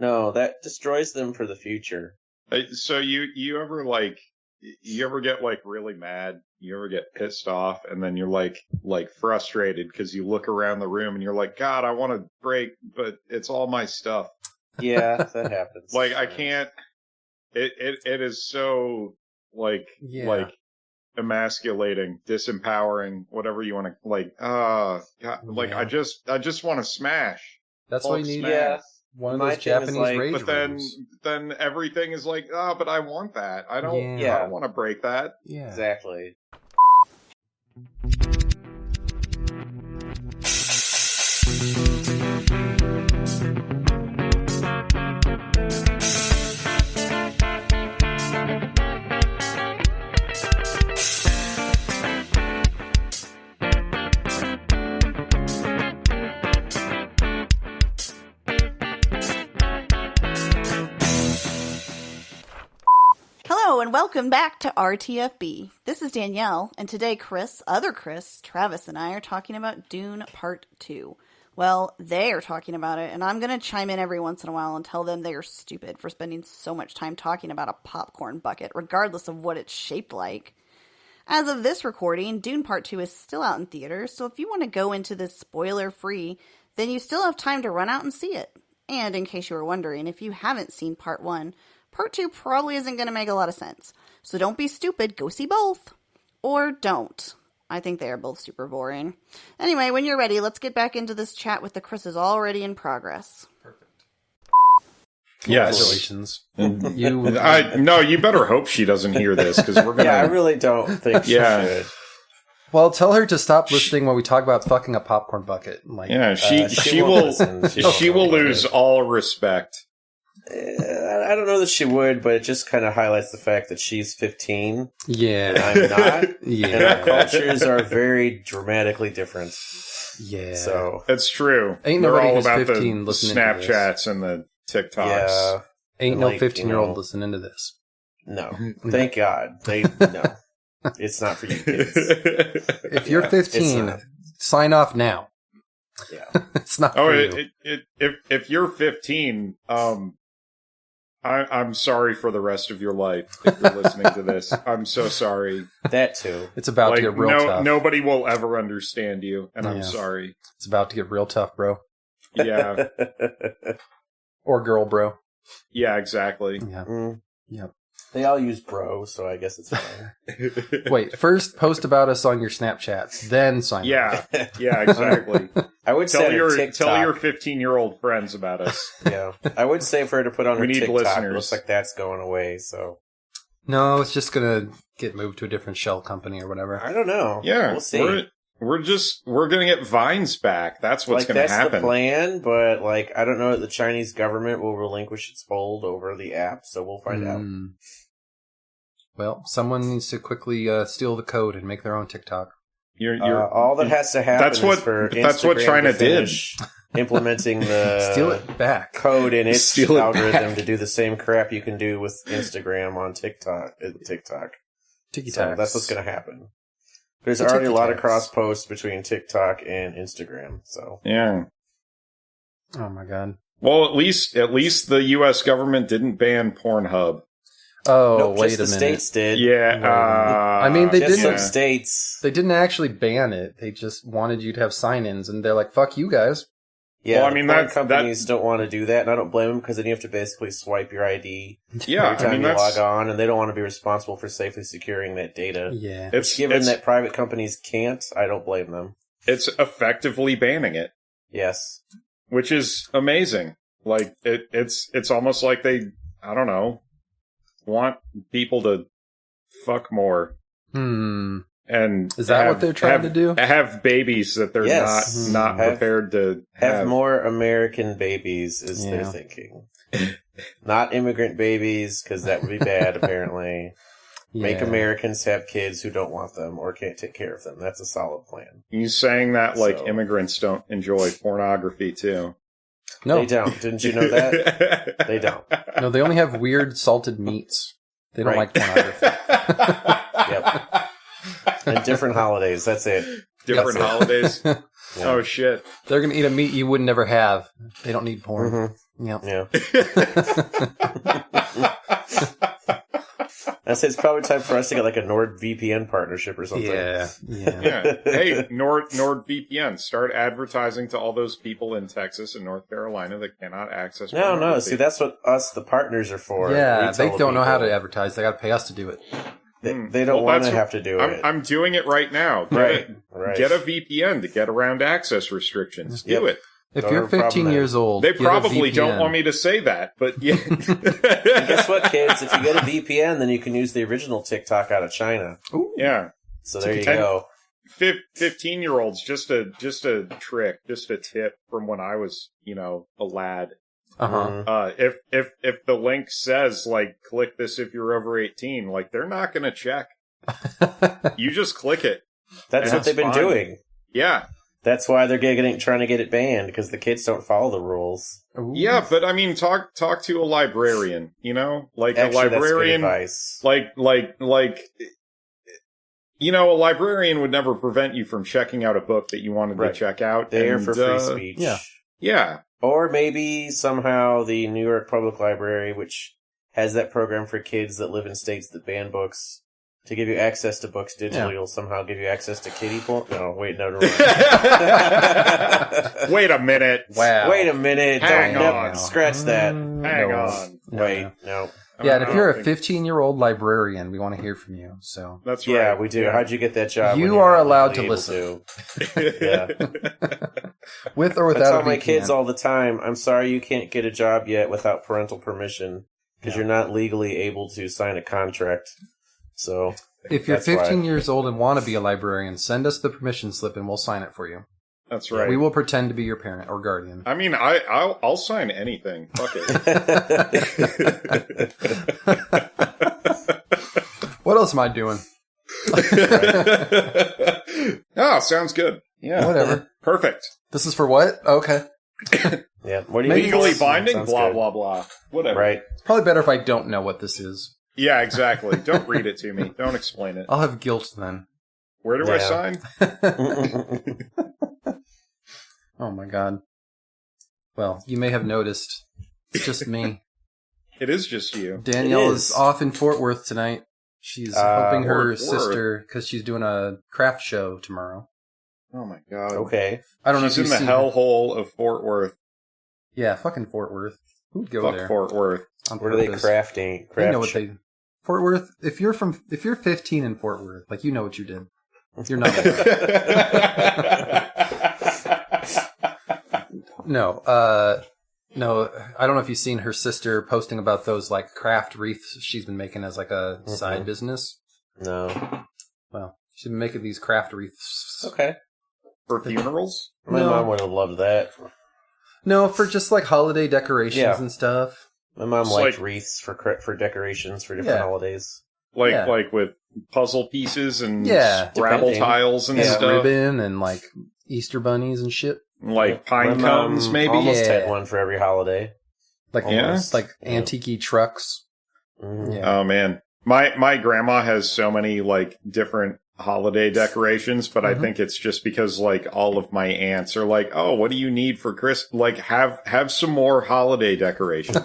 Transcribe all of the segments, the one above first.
No, that destroys them for the future. So you ever get like really mad? You ever get pissed off, and then you're like frustrated because you look around the room and you're like, God, I want to break, but it's all my stuff. Yeah, that happens. Like I can't. It is so like emasculating, disempowering, whatever you want to God, like I just want to smash. That's why you need one of My those Japanese rage But rooms. then everything is like, but I want that. I don't want to break that. Yeah. Exactly. Hello and welcome back to RTFB. This is Danielle, and today Chris, Travis, and I are talking about Dune Part 2. Well, they are talking about it, and I'm going to chime in every once in a while and tell them they are stupid for spending so much time talking about a popcorn bucket, regardless of what it's shaped like. As of this recording, Dune Part 2 is still out in theaters, so if you want to go into this spoiler-free, then you still have time to run out and see it. And in case you were wondering, if you haven't seen Part 1, Part 2 probably isn't going to make a lot of sense. So don't be stupid, go see both. Or don't. I think they are both super boring. Anyway, when you're ready, let's get back into this chat with the Chris's already in progress. Perfect. Yes. Congratulations. You better hope she doesn't hear this, because we're gonna... Yeah, I really don't think she should. Well, tell her to stop listening when we talk about fucking a popcorn bucket. She will lose all respect. I don't know that she would, but it just kind of highlights the fact that she's 15. Yeah. And I'm not. Yeah. And our cultures are very dramatically different. Yeah. So it's true. Ain't They're nobody all who's about 15 the listening to Snapchats and the TikToks. yeah. Ain't no 15-year-old listening to this. No. Thank God. No. It's not for you kids. If you're 15, sign off now. Yeah. It's not for you. If you're 15, I'm sorry for the rest of your life if you're listening to this. I'm so sorry. That too. It's about to get real tough. Nobody will ever understand you, and I'm sorry. It's about to get real tough, bro. Yeah. Or girl, bro. Yeah, exactly. Yeah. Yep. They all use bro, so I guess it's fine. Wait, first post about us on your Snapchats, then sign Yeah, yeah, exactly. I would tell say your TikTok, 15-year-old friends about us. Yeah, I would say for her to put on her need TikTok. listeners. It looks like that's going away. So No, it's just gonna get moved to a different shell company or whatever. I don't know. Yeah, we'll see. We're gonna get Vines back. That's what's gonna happen. That's the plan, but I don't know that the Chinese government will relinquish its hold over the app, so we'll find out. Well, someone needs to quickly steal the code and make their own TikTok. All that has to happen is for Instagram China to finish implementing the steal it back code in its algorithm to do the same crap you can do with Instagram on TikTok. So that's what's going to happen. There's already a lot of cross posts between TikTok and Instagram. So yeah. Oh my god. Well, at least the U.S. government didn't ban Pornhub. Oh, nope, wait just a the minute. states did. Yeah. I mean, they just didn't. some states. They didn't actually ban it. They just wanted you to have sign-ins, and they're like, "Fuck you guys." Yeah, well, I mean, companies don't want to do that, and I don't blame them because then you have to basically swipe your ID every time you log on, and they don't want to be responsible for safely securing that data. Yeah, given that private companies can't, I don't blame them. It's effectively banning it. Yes, which is amazing. Like it's almost like they, I don't know, want people to fuck more. And is that what they're trying to do? Have babies that they're not prepared to have. More American babies is their thinking. Not immigrant babies, because that would be bad, apparently. Yeah. Make Americans have kids who don't want them or can't take care of them. That's a solid plan. You saying that immigrants don't enjoy pornography, too? No. They don't. Didn't you know that? They don't. No, they only have weird salted meats. They don't like pornography. Yep. And different holidays, that's it. different holidays. Yeah. Oh shit! They're gonna eat a meat you would never have. They don't need porn. Yep. Yeah. I say it's probably time for us to get like a NordVPN partnership or something. Yeah. Hey, NordVPN, start advertising to all those people in Texas and North Carolina that cannot access. No. See, that's what us, the partners, are for. Yeah, We tell they don't know how people. to advertise. They got to pay us to do it. They don't want to have to do it. I'm doing it right now. Right. Get a VPN to get around access restrictions. Do it. If Don't you're have a problem 15 there. years old, They get a probably VPN. don't want me to say that, but yeah. And guess what, kids? If you get a VPN, then you can use the original TikTok out of China. Ooh. Yeah. So there you go. 15-year-olds, just a trick, just a tip from when I was, a lad. Uh-huh. If the link says, like, click this if you're over 18, like, they're not going to check. You just click it. That's what they've been fine. doing. Yeah. That's why they're trying to get it banned, because the kids don't follow the rules. Ooh. Yeah, but I mean, talk to a librarian, like Actually, a librarian, that's good advice. a librarian would never prevent you from checking out a book that you wanted Right. to check out. They're and, for free speech. Yeah. Yeah. Or maybe somehow the New York Public Library, which has that program for kids that live in states that ban books, to give you access to books digitally, will somehow give you access to kiddie porn. No, wait, no. Wait a minute. Wow. Wait a minute. Hang Don't on. scratch that. Hang on. Wait, no. Yeah, and if you're a think- 15-year-old librarian, we want to hear from you. So That's right. Yeah, we do. Yeah. How'd you get that job? You when you're are not allowed legally to able listen. Yeah. with or I without tell a my VPN. kids all the time, I'm sorry you can't get a job yet without parental permission, because you're not legally able to sign a contract. So If you're that's why. 15 years old and want to be a librarian, send us the permission slip and we'll sign it for you. That's right. We will pretend to be your parent or guardian. I mean, I'll sign anything. Fuck it. What else am I doing? Oh, sounds good. Yeah. Whatever. Perfect. This is for what? Okay. Yeah. What do you Legally mean? binding? Sounds Blah, good. blah, blah. Whatever. Right. It's probably better if I don't know what this is. Yeah, exactly. Don't read it to me. Don't explain it. I'll have guilt then. Where do I Yeah. sign? Oh my god. Well, you may have noticed. It's just me. It is just you. Danielle It is is. off in Fort Worth tonight. She's helping her Fort Worth. sister because she's doing a craft show tomorrow. Oh my god. Okay. I don't know She's if in you've the seen her. hellhole of Fort Worth. Yeah, fucking Fort Worth. Who'd go Fuck there? Fort Worth. On What are they purpose? crafting? You know what they. Fort Worth. If you're 15 in Fort Worth, like you know what you did. You're not. No, no. I don't know if you've seen her sister posting about those like craft wreaths she's been making as like a side business. No. Well, she's been making these craft wreaths. Okay. For funerals? My No. mom would have loved that. No, for just like holiday decorations Yeah. and stuff. My mom It's liked like- wreaths for decorations for different Yeah. holidays. Like Yeah. with puzzle pieces and Yeah. Scrabble Depending. tiles and And stuff. ribbon and like Easter bunnies and shit. Like pine My mom cones, maybe? almost Yeah. had one for every holiday. Like Yeah? like Yeah. antique trucks. Mhm. Yeah. Oh man. My grandma has so many like different holiday decorations, but I think it's just because like all of my aunts are like, "Oh, what do you need for Christmas? Like have some more holiday decorations."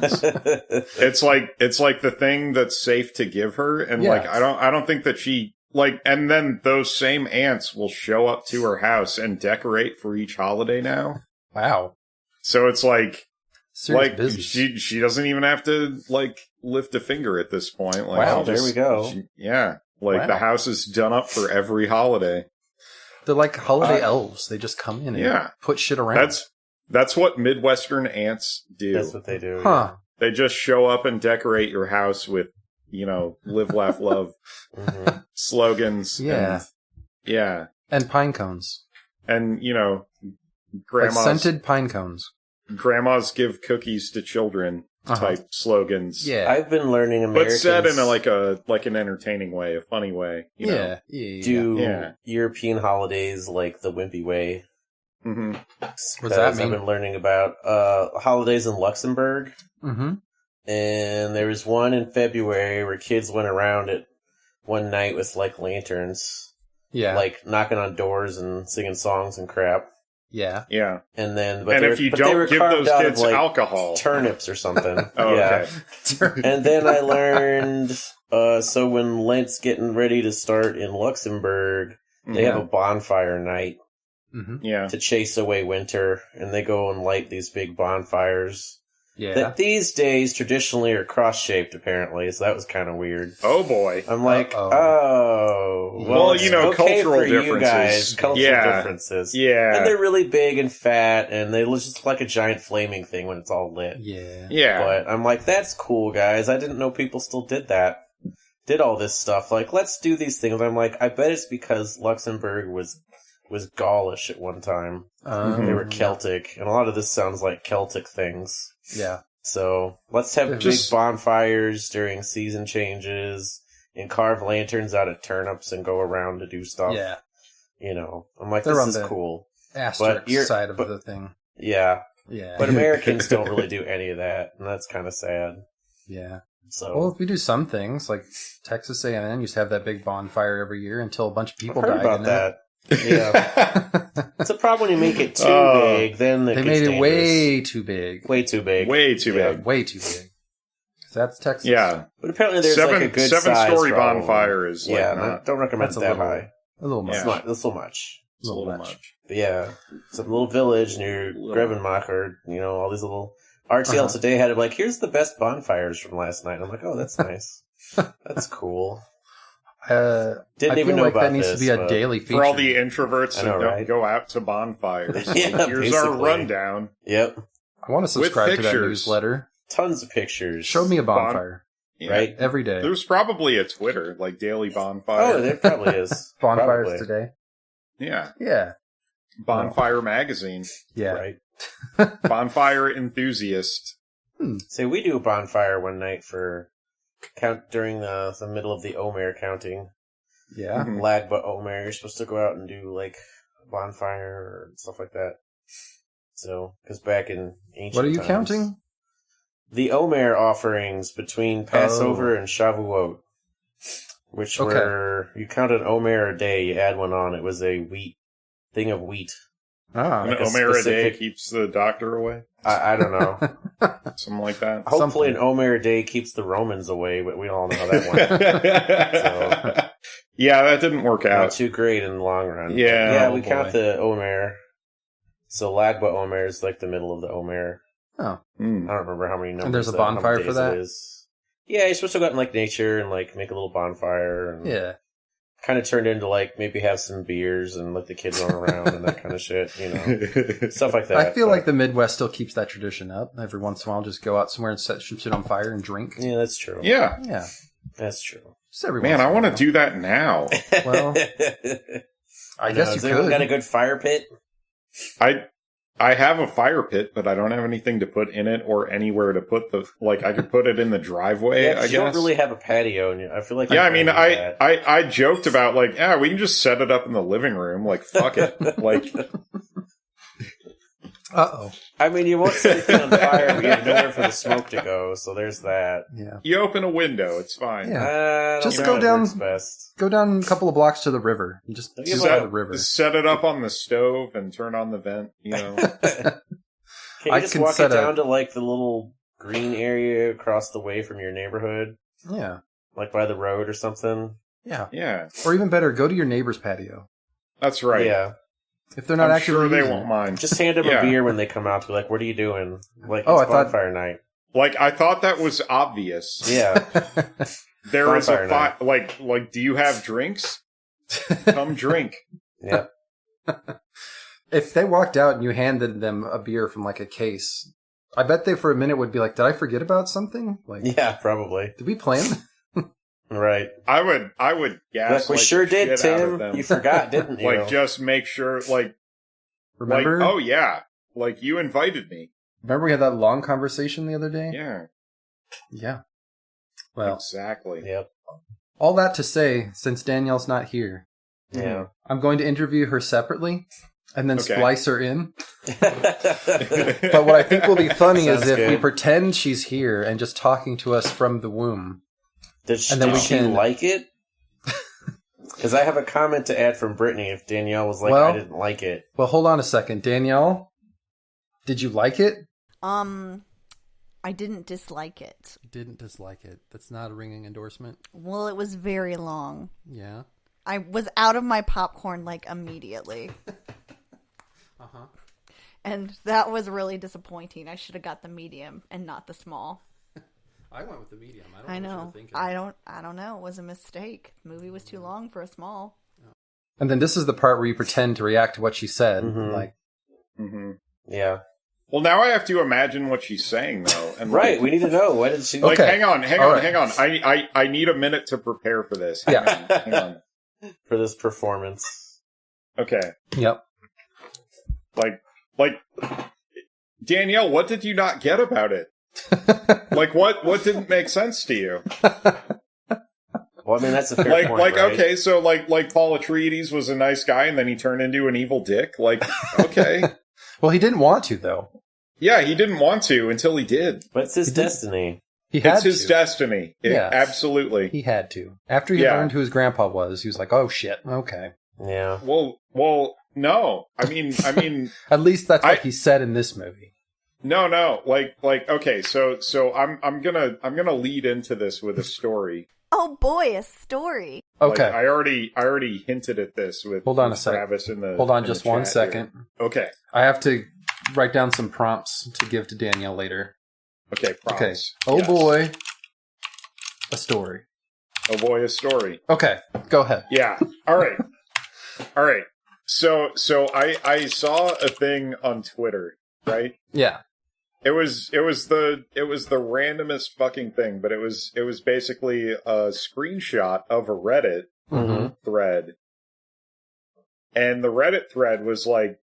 It's like the thing that's safe to give her, and Yeah. like I don't think that she like, and then those same aunts will show up to her house and decorate for each holiday now. Wow. So it's like Serious business. she doesn't even have to like lift a finger at this point. Like, Wow, she there we go. yeah, like Wow. the house is done up for every holiday. They're like holiday elves. They just come in and Yeah. put shit around. That's what Midwestern aunts do. That's what they do. Huh. They just show up and decorate your house with, live, laugh, love Yeah. Mhm. slogans. Yeah. And, yeah. And pine cones. And, Like grandmas, scented pine cones. grandmas give cookies to children type slogans. Yeah. I've been learning But Americans said in like an entertaining way, a funny way. You know? Yeah. Yeah. do Yeah. European holidays like the wimpy way. Mhm. What does that mean? I've been learning about holidays in Luxembourg, Mm-hmm. and there was one in February where kids went around it one night with like lanterns, Yeah. like knocking on doors and singing songs and crap. Yeah. Yeah. And then, And if you don't give those kids alcohol, turnips or something. okay. And then I learned, so when Lent's getting ready to start in Luxembourg, they have a bonfire night to chase away winter, and they go and light these big bonfires. Yeah. That these days traditionally are cross-shaped, apparently, so that was kind of weird. Oh boy. I'm like, well, it's you know, okay cultural for differences. you guys, cultural differences. Yeah. And they're really big and fat, and they look just like a giant flaming thing when it's all lit. Yeah. Yeah. But I'm like, that's cool, guys. I didn't know people still did that. Did all this stuff. Like, let's do these things. I'm like, I bet it's because Luxembourg was Gaulish at one time. They were Celtic, and a lot of this sounds like Celtic things. Yeah. So let's have big bonfires during season changes and carve lanterns out of turnips and go around to do stuff. Yeah. You know, I'm like, They're this on is cool. Asterisk side of the thing. Yeah. Yeah. But Americans don't really do any of that, and that's kind of sad. Yeah. So, well, if we do some things, like Texas A&M used to have that big bonfire every year until a bunch of people I've heard died about in that. Yeah. It's a problem when you make it too big, then they made it way too big. Way too big. Way too big. Way too big. That's Texas. Yeah. But apparently there's like a good seven-story size bonfire is like not... don't recommend it that high. A little much. That's a little much. It's a little much. But yeah, some little village near Grevenmacher, you know, all these little... RTL Today had it like, here's the best bonfires from last night. And I'm like, oh, that's nice. That's cool. Didn't even know like about that needs to be a daily feature. For all the introverts who don't go out to bonfires, here's our rundown. Yep. I want to subscribe to that newsletter. Tons of pictures. Show me a bonfire. Right? Every day. There's probably a Twitter, like Daily Bonfire. Oh, there probably is. Bonfires today. Yeah. Yeah. Bonfire Magazine. Yeah. Right. Bonfire Enthusiast. So we do a bonfire one night for during the middle of the Omer counting. Yeah. Lagba Omer, you're supposed to go out and do like a bonfire or stuff like that. So, because back in ancient What are you times, counting? The Omer offerings between Passover and Shavuot, which were, you count an Omer a day, you add one on, it was a thing of wheat. Ah, like an Omer a day keeps the doctor away? I don't know. Something like that. Hopefully an Omer a day keeps the Romans away, but we all know how that went. Yeah, that didn't work out. Not too great in the long run. Yeah. We count the Omer. So Lagba Omer is like the middle of the Omer. Oh. I don't remember how many numbers. And there's a bonfire for that? Yeah, you're supposed to go out in like nature and like make a little bonfire. And yeah. Kind of turned into like maybe have some beers and let the kids run around and that kind of shit, you know. Stuff like that. I feel like the Midwest still keeps that tradition up. Every once in a while, just go out somewhere and set shit on fire and drink. Yeah, that's true. Yeah. Yeah. That's true. Man, I want to do that now. Well, I guess you could. Anyone got a good fire pit? I have a fire pit, but I don't have anything to put in it or anywhere to put I could put it in the driveway, I guess. You don't really have a patio, and I feel like... Yeah, I mean, I joked about, like, we can just set it up in the living room, like, fuck it. Like... Uh-oh. I mean, you won't set anything on fire, but you have nowhere for the smoke to go, so there's that. Yeah. You open a window, it's fine. Yeah. Just go down a couple of blocks to the river. And just the river. Set it up on the stove and turn on the vent, you know. Can you just walk it down to, like, the little green area across the way from your neighborhood? Yeah. Like by the road or something? Yeah. Yeah. Or even better, go to your neighbor's patio. That's right. Yeah. If they're not sure they won't mind. Just hand them a beer when they come out to be like, what are you doing? Like, it's bonfire night. Like, I thought that was obvious. Yeah. There is a like, do you have drinks? Come drink. Yeah. If they walked out and you handed them a beer from like a case, I bet they for a minute would be like, did I forget about something? Like, yeah, probably. Did we plan? Right. I would guess. Like, we sure did, Tim. You forgot, didn't you? Like, just make sure, like... Remember? Like, oh, yeah. Like, you invited me. Remember we had that long conversation the other day? Yeah. Yeah. Well. Exactly. Yep. All that to say, since Danielle's not here, I'm going to interview her separately and then splice her in. But what I think will be funny is if we pretend she's here and just talking to us from the womb. Did she like it? Because I have a comment to add from Brittany if Danielle was like, I didn't like it. Well, hold on a second. Danielle, did you like it? I didn't dislike it. You didn't dislike it. That's not a ringing endorsement. Well, it was very long. Yeah. I was out of my popcorn, like, immediately. Uh-huh. And that was really disappointing. I should have got the medium and not the small. I went with the medium. I don't know what you were thinking. I don't know. It was a mistake. The movie was too long for a small. And then this is the part where you pretend to react to what she said. Yeah. Well, now I have to imagine what she's saying, though. And right, we need to know. What did she... Like, hang on. I need a minute to prepare for this. Hang on. For this performance. Okay. Yep. Like, Danielle, what did you not get about it? Like, what didn't make sense to you? Well, I mean, that's a fair point, right? Okay, so, like Paul Atreides was a nice guy, and then he turned into an evil dick. Like, okay. Well, he didn't want to, though. Yeah, he didn't want to until he did. But it's his destiny. It's his destiny. Yeah, absolutely. He had to. After he learned who his grandpa was, he was like, "Oh shit, okay." Yeah. Well, no. I mean, at least that's what he said in this movie. No. Like, okay. So I'm gonna lead into this with a story. Oh boy, a story. Okay. Like, I already hinted at this with. Hold on a second. Travis in the. Hold on, just 1 second. Here. Okay. I have to write down some prompts to give to Danielle later. Okay, prompts. Okay. Oh boy, a story. Oh boy, a story. Okay, go ahead. Yeah. All right. So I saw a thing on Twitter, right? Yeah. It was the randomest fucking thing, but it was basically a screenshot of a Reddit thread. And the Reddit thread was like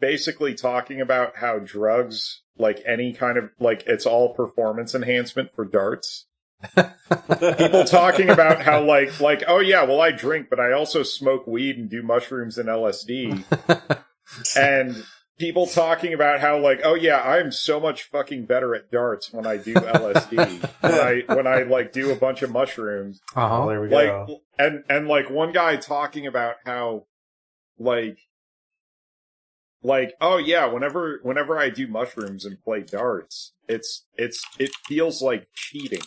basically talking about how drugs, like any kind of, like, it's all performance enhancement for darts. People talking about how like, oh yeah, well I drink, but I also smoke weed and do mushrooms and LSD. And people talking about how like, oh yeah, I'm so much fucking better at darts when I do LSD. when I like do a bunch of mushrooms. Uh-huh. There we go. And like one guy talking about how like, oh yeah, whenever I do mushrooms and play darts, it feels like cheating.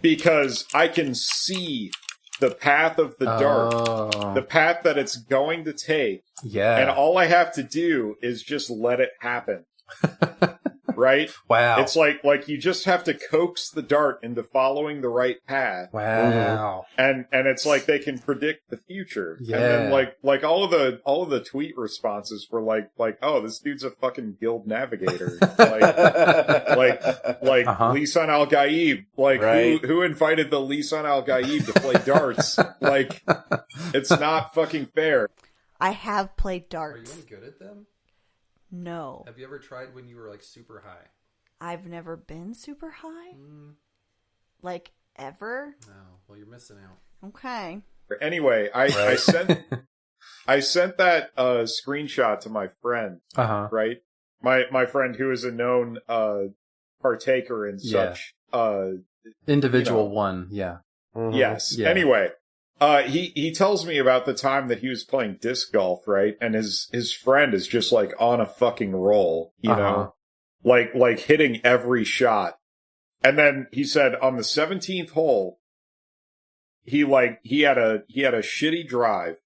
Because I can see the path of the dart, the path that it's going to take. Yeah. And all I have to do is just let it happen. Right? Wow. It's like you just have to coax the dart into following the right path. Wow. And it's like they can predict the future. Yeah. And then like all of the tweet responses were like, oh, this dude's a fucking guild navigator. like Lisan Al Gaib. Like right. who invited the Lisan Al Gaib to play darts? Like, it's not fucking fair. I have played darts. Are you any good at them? No. Have you ever tried when you were like super high? I've never been super high. Like, ever? No. Well, you're missing out. Okay. Anyway, I sent that screenshot to my friend. Right? My friend who is a known partaker in such individual one. Yeah. Yes. Yeah. Anyway. He tells me about the time that he was playing disc golf, right? And his friend is just like on a fucking roll, you know, like hitting every shot. And then he said on the 17th hole, he had a shitty drive.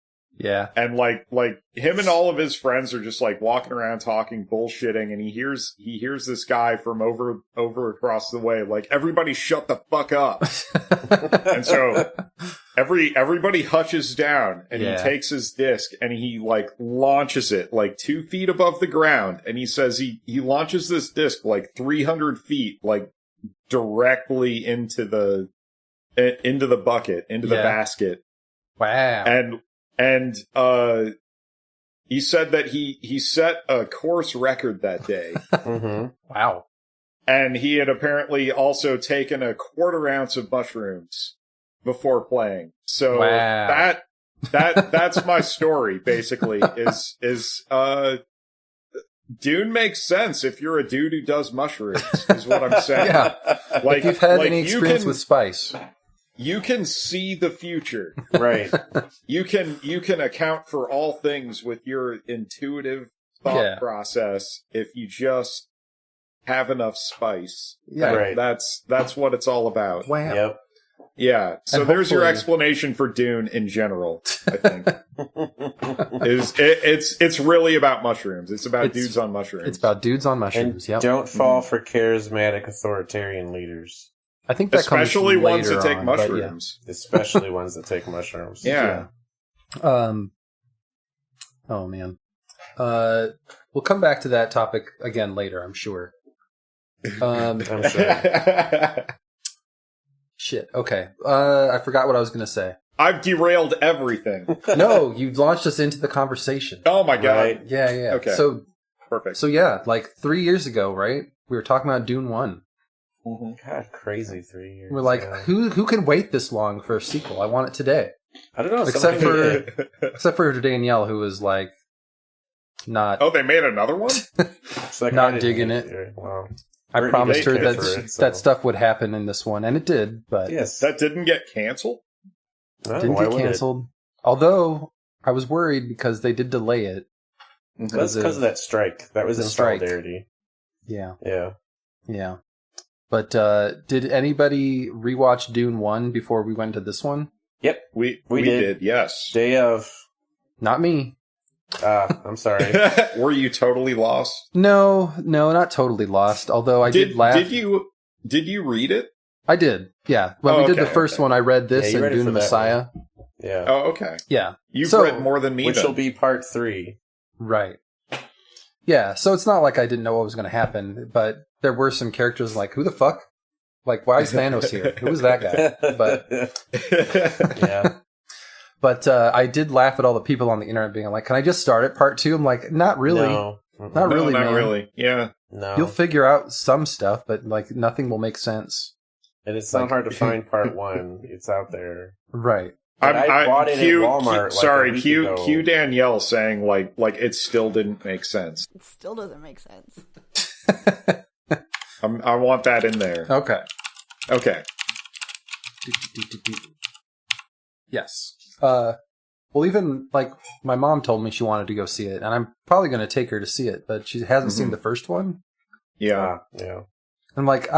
Yeah. And like him and all of his friends are just like walking around talking, bullshitting, and he hears this guy from over across the way, like, everybody shut the fuck up. And so everybody hushes down, and he takes his disc and he like launches it like 2 feet above the ground, and he says he launches this disc like 300 feet, like directly into the bucket, into the basket. Wow. And he said that he set a course record that day. Wow. And he had apparently also taken a 1/4 ounce of mushrooms before playing. So that's my story, basically, is Dune makes sense if you're a dude who does mushrooms, is what I'm saying. Yeah. Like, if you've had any experience with spice. You can see the future. Right. You can account for all things with your intuitive thought process if you just have enough spice. Yeah. Right. That's what it's all about. Wow. Yep. Yeah. So there's your explanation for Dune in general, I think. It's really about mushrooms. It's about dudes on mushrooms. It's about dudes on mushrooms, and don't fall for charismatic authoritarian leaders. I think that especially comes ones that take on, mushrooms. Yeah. Especially ones that take mushrooms. Yeah. Oh man. We'll come back to that topic again later, I'm sure. I'm sure. Shit. Okay. I forgot what I was going to say. I've derailed everything. No, you launched us into the conversation. Oh my god. Right. Yeah. Okay. So perfect. So yeah, like 3 years ago, right? We were talking about Dune 1. Mm-hmm. God, crazy 3 years. We're like, who can wait this long for a sequel? I want it today. I don't know. Except for Danielle, who was like, not. Oh, they made another one? Like, not digging it. Wow. I promised her that that stuff would happen in this one, and it did. But yes, that didn't get canceled. Didn't get canceled. Although I was worried because they did delay it. Because of that strike. That was in solidarity. Yeah. Yeah. Yeah. But did anybody rewatch Dune 1 before we went to this one? Yep. We did, yes. Day of. Not me. I'm sorry. Were you totally lost? No, not totally lost. Although I did laugh. Did you read it? I did. Yeah. When we did the first one, I read this and Dune Messiah. Yeah. Oh, okay. Yeah. You've read more than me, which will be part 3. Right. Yeah. So it's not like I didn't know what was going to happen, but there were some characters like, who the fuck? Like, why is Thanos here? Who was that guy? But yeah. But I did laugh at all the people on the internet being like, can I just start at part 2? I'm like, not really. No. Not really, not man. really. Yeah. No. You'll figure out some stuff, but like nothing will make sense. And it's not hard to find part 1. It's out there. Right. I bought it at Walmart. Q Danielle saying like it still didn't make sense. It still doesn't make sense. I want that in there. Okay. Yes. Well, even like my mom told me she wanted to go see it, and I'm probably going to take her to see it, but she hasn't seen the first one. Yeah. Yeah. I'm like, see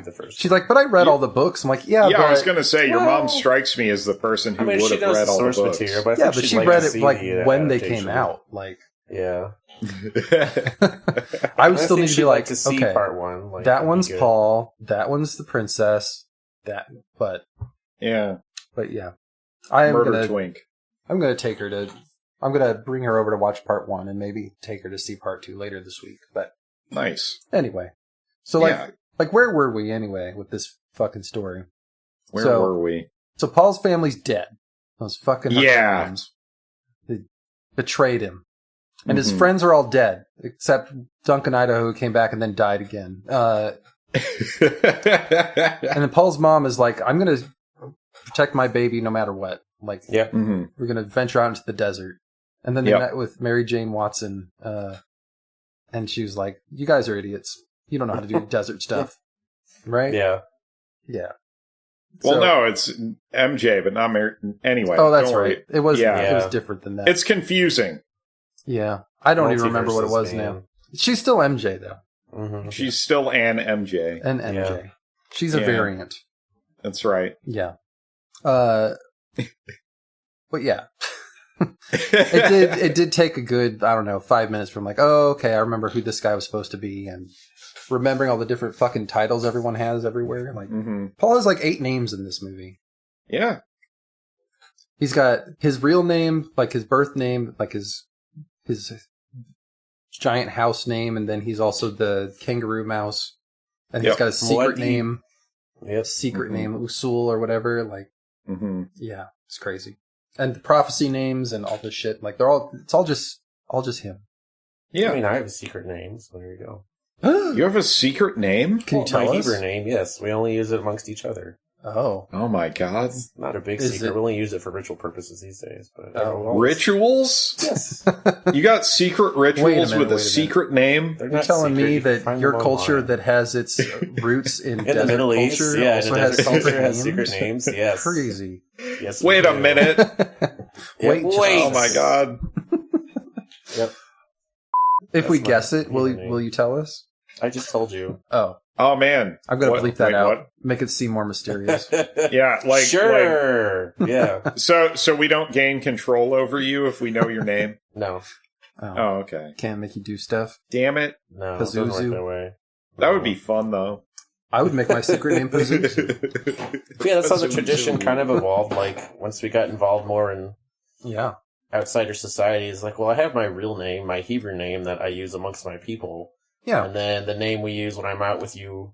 the first she's like, but I read all the books. I'm like, yeah, but I was going to say, your mom strikes me as the person who would have read all the books. Material, but but she read it like when they came out. Like, yeah. I would still need to be like, to see okay, part 1. Like, that one's Paul, that one's the princess, but yeah, I'm gonna take her to. I'm gonna bring her over to watch part 1 and maybe take her to see part 2 later this week. But nice. Anyway, so like where were we anyway with this fucking story? Where were we? So Paul's family's dead. Those fucking Hungarians. They betrayed him, and his friends are all dead except Duncan Idaho, who came back and then died again. And then Paul's mom is like, "I'm gonna protect my baby no matter what." Like, we're going to venture out into the desert. And then they met with Mary Jane Watson, and she was like, you guys are idiots. You don't know how to do desert stuff. Right? Yeah. Yeah. Well, no, it's MJ, but not Mary. Anyway. Oh, that's right. It was different than that. It's confusing. Yeah. I don't even remember what it was now. She's still MJ, though. Mm-hmm. She's still an MJ. An MJ. Yeah. She's a variant. That's right. Yeah. But yeah, it did take a good, I don't know, 5 minutes from like, oh, okay, I remember who this guy was supposed to be, and remembering all the different fucking titles everyone has everywhere. Like, Paul has like 8 names in this movie. Yeah. He's got his real name, like his birth name, like his giant house name, and then he's also the kangaroo mouse, and he's got a secret name. Yep. Secret name, Usul or whatever, like. Yeah, it's crazy. And the prophecy names and all this shit, like it's all just him. Yeah. I mean, I have a secret name, so there you go. You have a secret name? Can you tell us? My Hebrew name, yes. We only use it amongst each other. Oh my God. It's not a big secret. We only use it for ritual purposes these days. But rituals? Yes. You got secret rituals with a secret name? You're telling me that your culture that has its roots in desert the Middle culture East, also has secret names? Yes. Crazy. Yes. Wait a minute. Wait. Oh my God. Yep. If we guess it, will you tell us? I just told you. Oh man, I'm gonna bleep that out. What? Make it seem more mysterious. Yeah, like sure. Yeah. So we don't gain control over you if we know your name. No. Oh, okay. Can't make you do stuff. Damn it. No. It doesn't work that way. That would be fun though. I would make my secret name Pazuzu. Yeah, that's how the tradition kind of evolved. Like once we got involved more in outsider societies, like, well, I have my real name, my Hebrew name that I use amongst my people. Yeah. And then the name we use when I'm out with you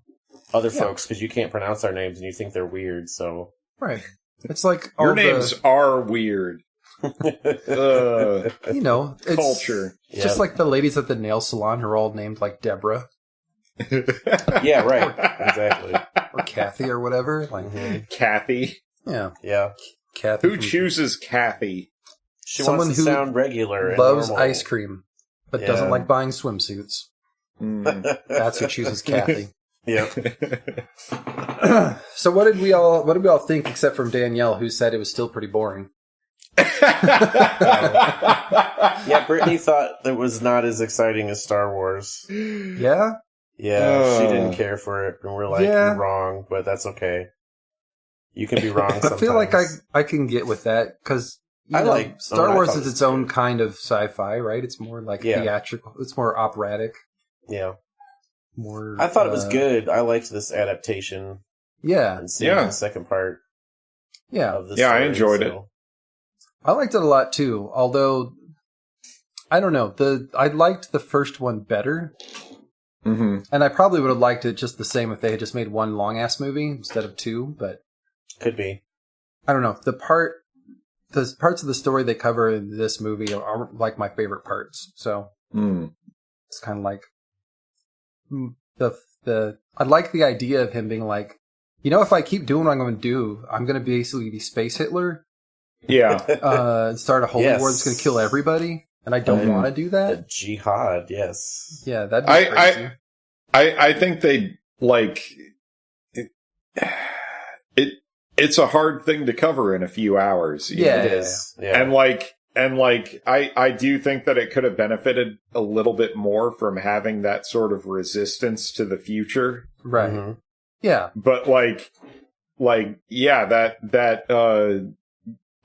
other folks, because you can't pronounce our names and you think they're weird, so. Right. It's like your names are weird. It's culture. Just like the ladies at the nail salon who are all named like Deborah. Yeah, right. Exactly. Or Kathy or whatever. Like Kathy. Yeah. Yeah. Kathy. Who chooses Kathy? Someone who sound regular and loves normal. ice cream, but doesn't like buying swimsuits. That's who chooses Kathy. Yep. So what did we all think except from Danielle, who said it was still pretty boring? Yeah, Brittany thought it was not as exciting as Star Wars. Yeah? Yeah, she didn't care for it, and we're like, you're wrong, but that's okay. You can be wrong sometimes. I feel like I can get with that, because Star Wars is its own kind of sci-fi, right? It's more like theatrical. It's more operatic. Yeah. More. I thought it was good. I liked this adaptation. Yeah. And seeing the second part. Yeah. Of the story, I enjoyed it. I liked it a lot too. Although, I don't know. I liked the first one better. Mm-hmm. And I probably would have liked it just the same if they had just made one long ass movie instead of two. But could be. I don't know. The parts of the story they cover in this movie are like my favorite parts. So it's kind of like I like the idea of him being like, if I keep doing what I'm going to do, I'm going to basically be Space Hitler. Yeah. And start a holy war that's going to kill everybody. And I don't want to do that. A jihad, yes. Yeah, that'd be crazy. I think they it's a hard thing to cover in a few hours. Yeah, it is. Yeah. And I do think that it could have benefited a little bit more from having that sort of resistance to the future. Right. Mm-hmm. Yeah. But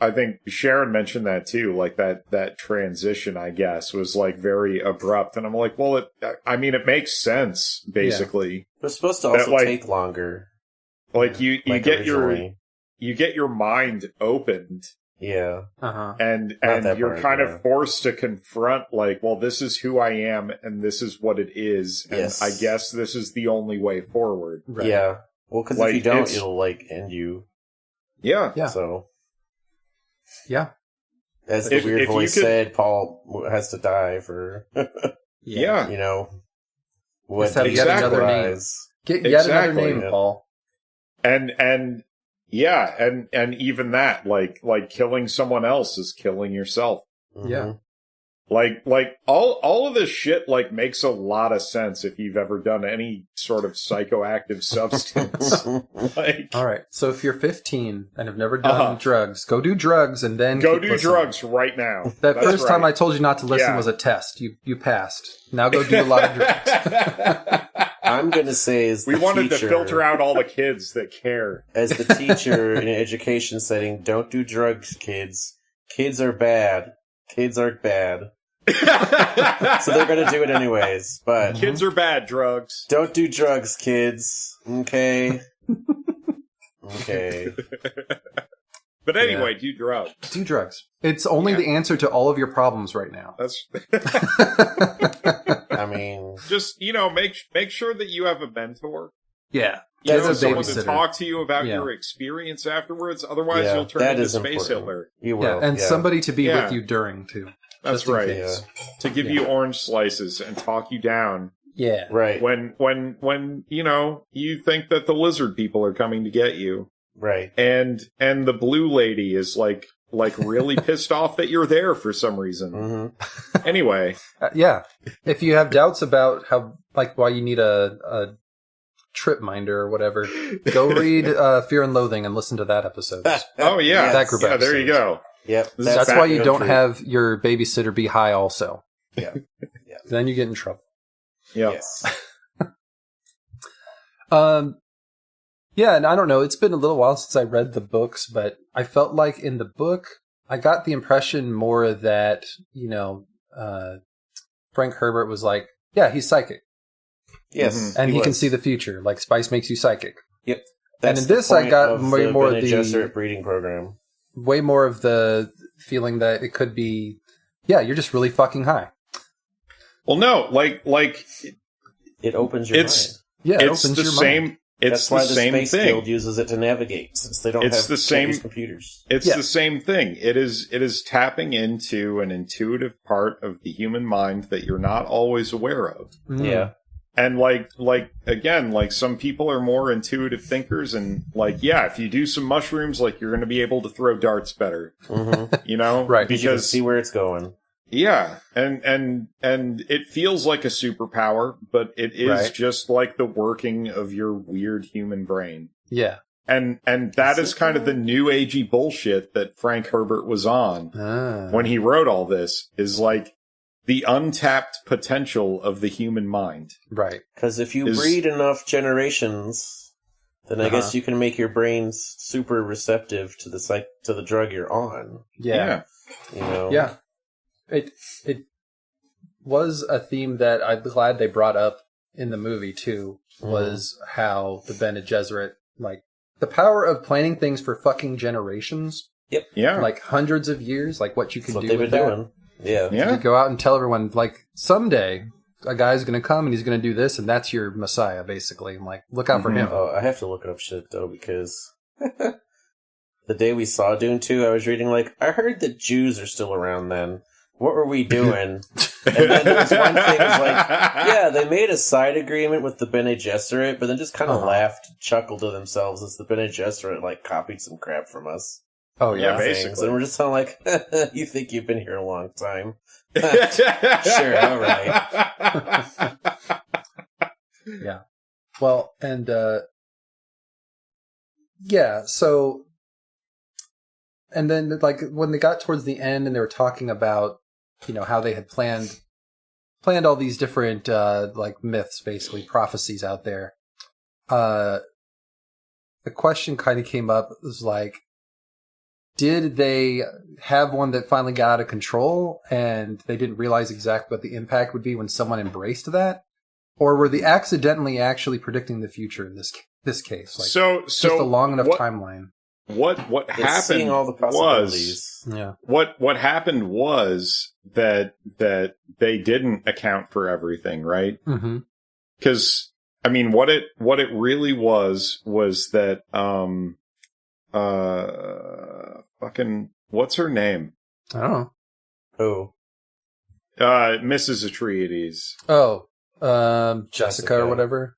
I think Sharon mentioned that too, like that transition, I guess, was like very abrupt. And I'm like, well, it makes sense, basically. Yeah. It was supposed to also take longer. Like you get your mind opened. Yeah. Uh-huh. And you're kind of forced to confront, like, well, this is who I am and this is what it is. And I guess this is the only way forward. Right. Yeah. Well, because if you don't, it'll end you. Yeah. Yeah. So. Yeah. As the weird voice said, Paul has to die for. Yeah. What yet another name. Get yet another name, Paul. And even that, like killing someone else is killing yourself. Yeah. Like all of this shit makes a lot of sense if you've ever done any sort of psychoactive substance. All right. So if you're 15 and have never done drugs, go do drugs and then go do drugs right now. That's first time I told you not to listen was a test. You passed. Now go do a lot of drugs. I'm going to say we wanted to filter out all the kids that care. As the teacher in an education setting, don't do drugs, kids. Kids are bad. Kids are bad. So they're going to do it anyways. But kids are bad, drugs. Don't do drugs, kids. Okay. Okay. But anyway, do drugs. Do drugs. It's only the answer to all of your problems right now. That's. I mean, just make sure that you have a mentor. Yeah, someone to talk to you about your experience afterwards. Otherwise, you'll turn into Space Hitler. You will, and somebody to be with you during too. That's right. To give you orange slices and talk you down. Yeah, right. When you think that the lizard people are coming to get you. Right. And the blue lady is like really pissed off that you're there for some reason. Mm-hmm. Anyway. Yeah. If you have doubts about why you need a trip minder or whatever, go read Fear and Loathing and listen to that episode. Oh, yeah. That group there you go. Yep. That's why you don't have your babysitter be high also. Yeah. Then you get in trouble. Yep. Yes. Yeah, and I don't know, it's been a little while since I read the books, but I felt like in the book, I got the impression more that, Frank Herbert was like, yeah, he's psychic. Yes. And he can see the future. Like, spice makes you psychic. Yep. And in this, I got way more of the Bene Gesserit breeding program. Way more of the feeling that it could be, yeah, you're just really fucking high. Well, no, like it opens your mind. Yeah, it it's opens the your same. mind. It's That's why the same Space thing. Guild uses it to navigate, since they don't have computers. It's the same thing. It is tapping into an intuitive part of the human mind that you're not always aware of. Mm. Yeah. And again, some people are more intuitive thinkers, and if you do some mushrooms, you're going to be able to throw darts better. Mm-hmm. Right? Because you can see where it's going. Yeah, and it feels like a superpower, but it is just like the working of your weird human brain. Yeah. And that is kind of the new agey bullshit that Frank Herbert was on when he wrote all this, is the untapped potential of the human mind. Right. Because if you breed enough generations, then I guess you can make your brains super receptive to the drug you're on. Yeah. Yeah. It was a theme that I'm glad they brought up in the movie too, was how the Bene Gesserit, the power of planning things for fucking generations. Yep. Yeah. Hundreds of years, what you can do with that. Doing. Yeah. You go out and tell everyone, someday a guy's going to come and he's going to do this, and that's your messiah, basically. I'm look out for him. Oh, I have to look up shit, though, because the day we saw Dune 2, I was reading, I heard that Jews are still around then. What were we doing? And then there was one thing, they made a side agreement with the Bene Gesserit, but then just kind of laughed, chuckled to themselves as the Bene Gesserit, copied some crap from us. Oh, yeah, basically. And we're just kind of you think you've been here a long time. Sure, all right. Yeah. Well, and, so, and then, when they got towards the end and they were talking about, how they had planned all these different, myths, basically, prophecies out there, the question kind of came up, was did they have one that finally got out of control and they didn't realize exactly what the impact would be when someone embraced that? Or were they accidentally actually predicting the future in this case? So just a long enough timeline. What happened seeing all the possibilities. What happened was that they didn't account for everything, right? Mm-hmm. Because what it really was that fucking what's her name? I don't know. Oh. Mrs. Atreides. Oh, Jessica or whatever.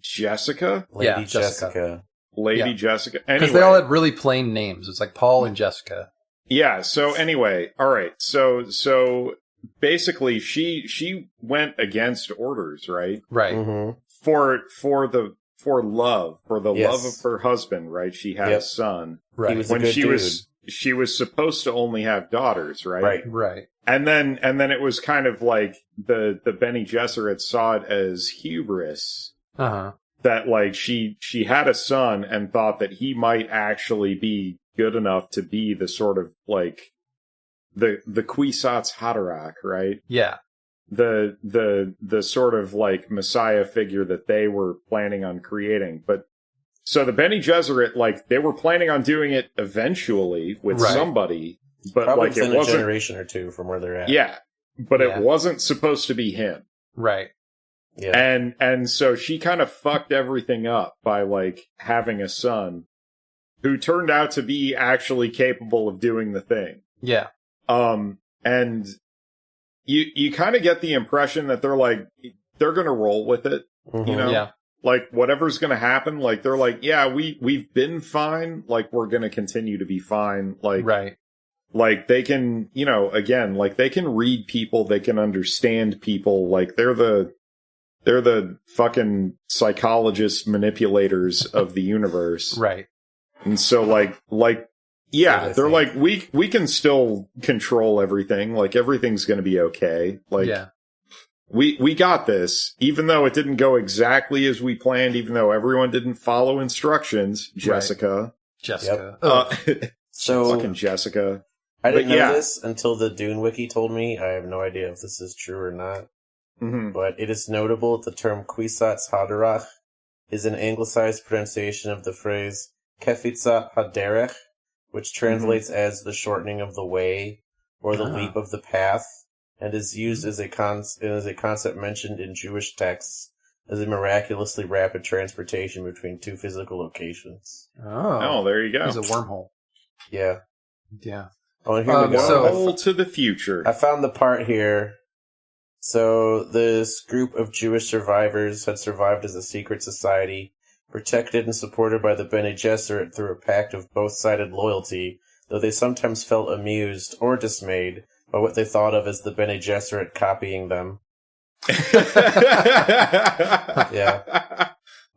Jessica? Lady Jessica. Lady Jessica. Because anyway, they all had really plain names. It's Paul and Jessica. Yeah. So anyway, all right. So basically, she went against orders, right? Right. Mm-hmm. For the love of her husband, right? She had a son. Right. He was when a good dude. She was supposed to only have daughters, right? Right. And then it was kind of the Bene Gesserit saw it as hubris. Uh-huh. That she had a son and thought that he might actually be good enough to be the sort of the Kwisatz Haderach, right? Yeah. The sort of Messiah figure that they were planning on creating. But so the Bene Gesserit, they were planning on doing it eventually with somebody, but probably it within wasn't a generation or two from where they're at. Yeah. But it wasn't supposed to be him. Right. Yeah. And so she kind of fucked everything up by having a son who turned out to be actually capable of doing the thing. Yeah. And you kind of get the impression that they're going to roll with it, Mm-hmm. you know? Yeah. like whatever's going to happen, like they're like, yeah, we've been fine. Like we're going to continue to be fine. Like, right. Like they can, you know, again, like they can read people, they can understand people. Like they're the fucking psychologist manipulators of the universe. Right. And so yeah, they're like, we can still control everything. Like everything's going to be okay. Like, yeah. We got this, even though it didn't go exactly as we planned, even though everyone didn't follow instructions, Jessica. Right. Jessica. Yep. So fucking Jessica. I didn't know this until the Dune wiki told me. I have no idea if this is true or not. Mm-hmm. But it is notable that the term Kwisatz Haderach is an anglicized pronunciation of the phrase Kefitzat Haderech, which translates as the shortening of the way or the leap of the path, and is used as a concept mentioned in Jewish texts as a miraculously rapid transportation between two physical locations. Oh, there you go. It's a wormhole. Yeah. Yeah. Oh, and here we go. Wormhole to the future. I found the part here. So this group of Jewish survivors had survived as a secret society, protected and supported by the Bene Gesserit through a pact of both-sided loyalty, though they sometimes felt amused or dismayed by what they thought of as the Bene Gesserit copying them. Yeah.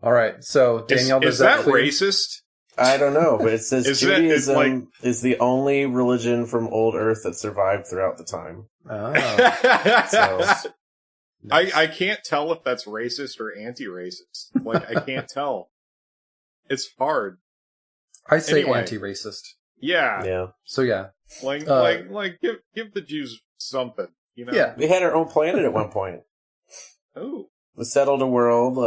All right. So Danielle, is that racist? I don't know, but it says Judaism is the only religion from old Earth that survived throughout the time. Oh. So, I can't tell if that's racist or anti-racist. Like, I can't tell. It's hard. I say anti-racist. Yeah. Yeah. So yeah. Like, give the Jews something, you know? Yeah. We had our own planet at one point. Oh. We settled a world,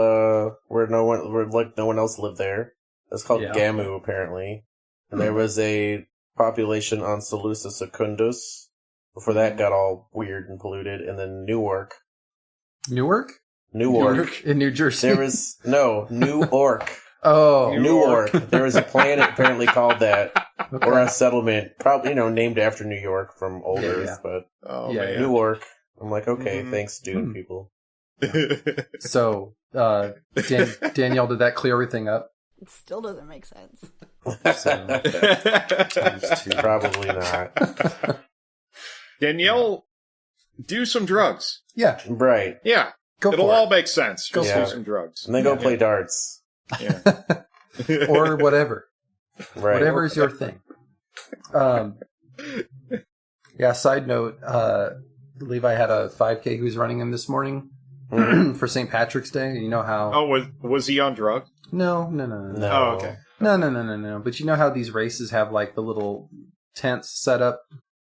where no one else lived there. It's called Gamu, apparently. And there was a population on Seleucia Secundus before that got all weird and polluted. And then Newark. Newark? Newark. In New Jersey. There was, Newark. Oh. Newark. There was a planet apparently called that. Okay. Or a settlement, probably, named after New York from old Earth, but Newark. I'm like, okay, thanks, Dune people. So, Danielle, did that clear everything up? It still doesn't make sense. So, probably not. Danielle, do some drugs. Yeah. Right. Yeah. It'll all make sense. Just do some drugs. And then go play darts. Yeah. Or whatever. Right. Whatever is your thing. Side note, Levi had a 5K he was running in this morning for St. Patrick's Day. You know how... Oh, was he on drugs? No. Oh, okay. No. But you know how these races have like the little tents set up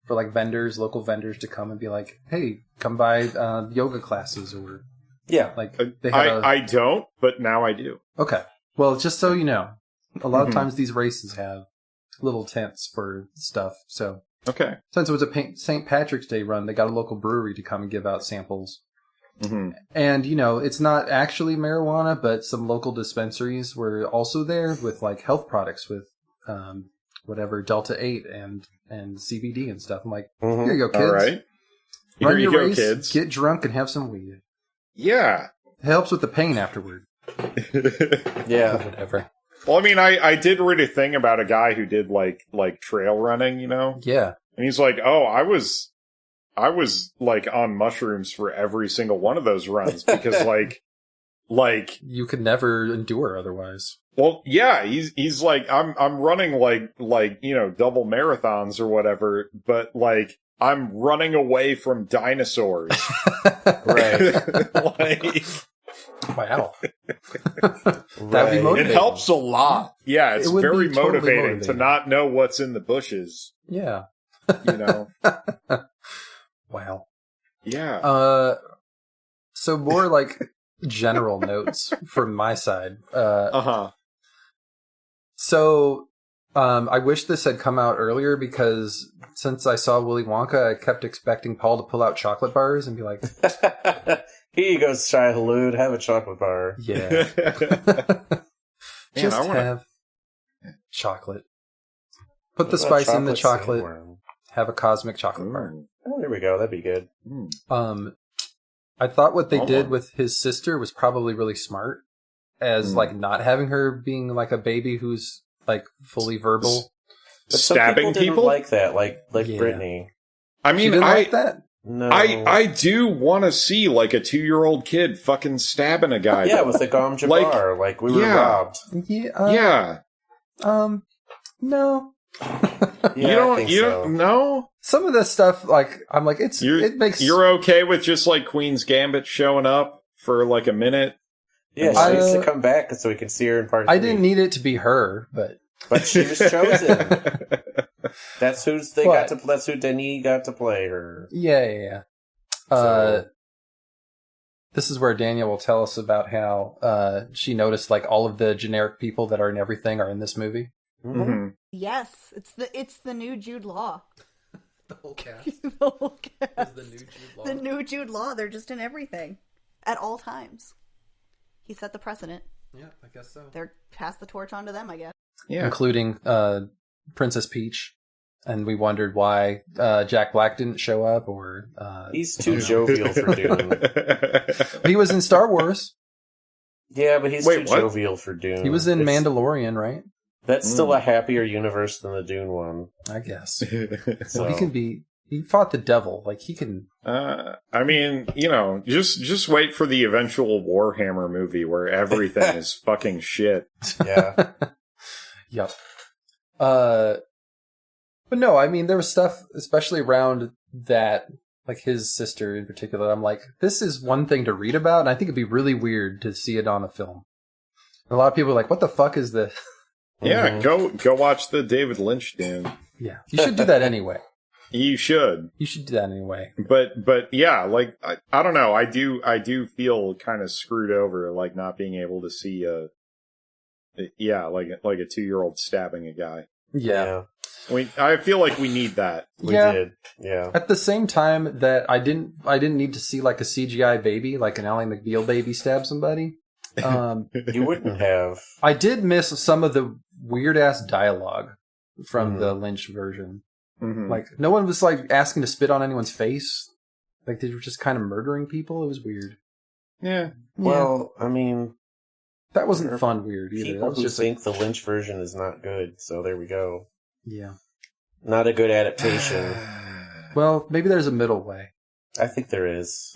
for like local vendors to come and be like, hey, come by yoga classes or... Yeah. Like I don't, but now I do. Okay. Well, just so you know, a lot of times these races have little tents for stuff. So okay. Since it was a St. Patrick's Day run, they got a local brewery to come and give out samples. Mm-hmm. And, it's not actually marijuana, but some local dispensaries were also there with like health products with whatever Delta 8 and CBD and stuff. I'm like, here you go, kids. All right. Run your race, kids. Get drunk and have some weed. Yeah. It helps with the pain afterward. Yeah. Whatever. Well, I mean, I did read a thing about a guy who did like trail running, Yeah. And he's like, oh, I was like on mushrooms for every single one of those runs because like you could never endure otherwise. Well, yeah, he's like, I'm running like double marathons or whatever, but like I'm running away from dinosaurs. Right. Like, wow. That'd be motivating. It helps a lot. Yeah, it's very motivating to not know what's in the bushes. Yeah. Wow. Yeah. So more like general notes from my side. So, I wish this had come out earlier because since I saw Willy Wonka, I kept expecting Paul to pull out chocolate bars and be like, here you go, Shia Halud, have a chocolate bar. Yeah. Just have chocolate. Put the spice in the chocolate. Have a cosmic chocolate bar. Oh, there we go. That'd be good. I thought what they did with his sister was probably really smart. as like not having her being like a baby who's like fully verbal. But stabbing people didn't like that, like Brittany. I mean, like that. No. I do want to see like a 2-year-old kid fucking stabbing a guy. Yeah, with a Gom Jabbar, like we were robbed. Yeah. No. You don't know? Some of this stuff, like I'm like, you're okay with just like Queen's Gambit showing up for like a minute. Yeah, she needs to come back so we can see her in part 3. I didn't need it to be her, but she was chosen. That's who Denis got to play her. Yeah. This is where Daniel will tell us about how she noticed like all of the generic people that are in everything are in this movie. Mm-hmm. Yes, it's the new Jude Law. The whole cast. The whole cast. The new Jude Law. The new Jude Law. They're just in everything at all times. He set the precedent. Yeah, I guess so. They're pass the torch on to them, I guess. Yeah, including Princess Peach. And we wondered why Jack Black didn't show up, or he's too jovial for Dune. He was in Star Wars. Yeah, but he's too jovial for Dune. He was in Mandalorian, right? That's still a happier universe than the Dune one, I guess. So he can be. He fought the devil. Like he can. I mean, just wait for the eventual Warhammer movie where everything is fucking shit. Yeah. Yep. But no, I mean, there was stuff, especially around that, like his sister in particular. I'm like, this is one thing to read about, and I think it'd be really weird to see it on a film. And a lot of people are like, what the fuck is this? Yeah, go watch the David Lynch Dune. Yeah, you should do that anyway. You should. You should do that anyway. But yeah, like I don't know. I do feel kind of screwed over, like not being able to see like a 2-year-old stabbing a guy. Yeah. I feel like we need that. We did. Yeah. At the same time that I didn't need to see like a CGI baby, like an Ally McBeal baby stab somebody. You wouldn't have. I did miss some of the weird ass dialogue from the Lynch version. Mm-hmm. Like no one was like asking to spit on anyone's face. Like they were just kind of murdering people. It was weird. Yeah. Well, I mean, that wasn't fun weird either. People who think the Lynch version is not good, so there we go. Yeah. Not a good adaptation. Well, maybe there's a middle way. I think there is.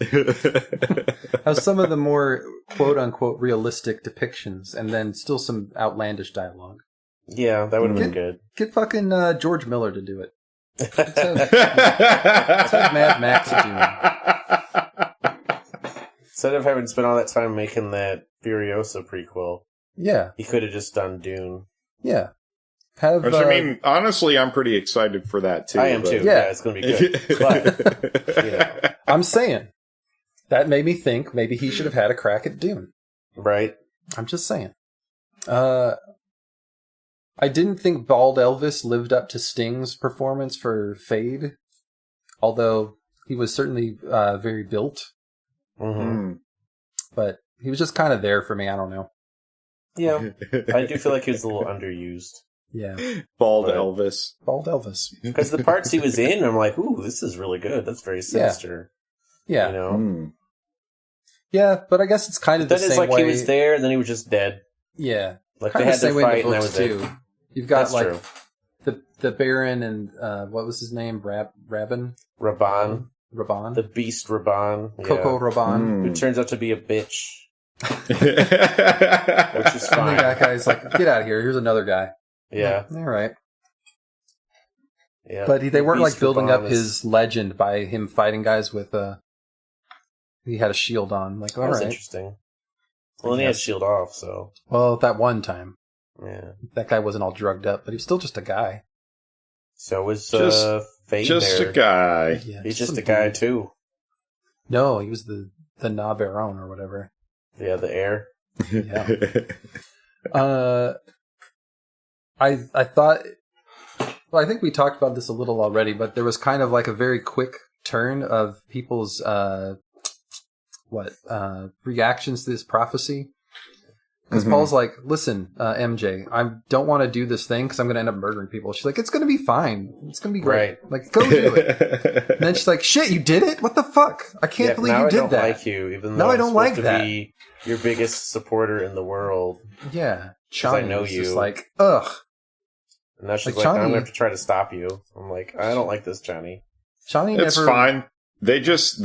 Have some of the more quote-unquote realistic depictions, and then still some outlandish dialogue. Yeah, that would have been good. Get fucking George Miller to do it. Let's have Mad Max do it. Instead of having to spend all that time making that Furiosa prequel, he could have just done Dune. Yeah. I mean, honestly, I'm pretty excited for that too. I am too. Yeah, it's going to be good. But, I'm saying that made me think maybe he should have had a crack at Dune. Right. I'm just saying. I didn't think Bald Elvis lived up to Sting's performance for Fade, although he was certainly very built. Mm-hmm. But he was just kind of there for me. I don't know. Yeah, I do feel like he was a little underused. Yeah. Bald Elvis. Because the parts he was in, I'm like, ooh, this is really good. That's very sinister. Yeah. You know? Yeah, but I guess it's kind of the same way. Then it's like he was there, and then he was just dead. Yeah. Like they had to fight, and that was too. it. You've got That's true. the Baron and what was his name? Rabban? Raban. The Beast Raban. Coco Raban. Who turns out to be a bitch. Which is fine. And that guy's like, get out of here. Here's another guy. Yeah. All right. Yeah. But they weren't like building up his legend by him fighting guys with he had a shield on. Like, all right. That was interesting. Well, then he had shield off, so. Well, that one time. Yeah. That guy wasn't all drugged up, but he was still just a guy. So was Fade just there. A guy. Yeah, he's just a guy too. No, he was the Na Baron or whatever. Yeah, the heir. Yeah. I thought. Well, I think we talked about this a little already, but there was kind of like a very quick turn of people's reactions to this prophecy. Because Paul's like, listen, MJ, I don't want to do this thing because I'm going to end up murdering people. She's like, it's going to be fine. It's going to be great. Right. Like, go do it. And then she's like, shit, you did it? What the fuck? I can't believe you did that. I don't like you, even though I'm supposed to be your biggest supporter in the world. Yeah. Because I know you. Just like, ugh. And now she's like, I'm going to have to try to stop you. I'm like, I don't like this, Johnny. It's fine. It's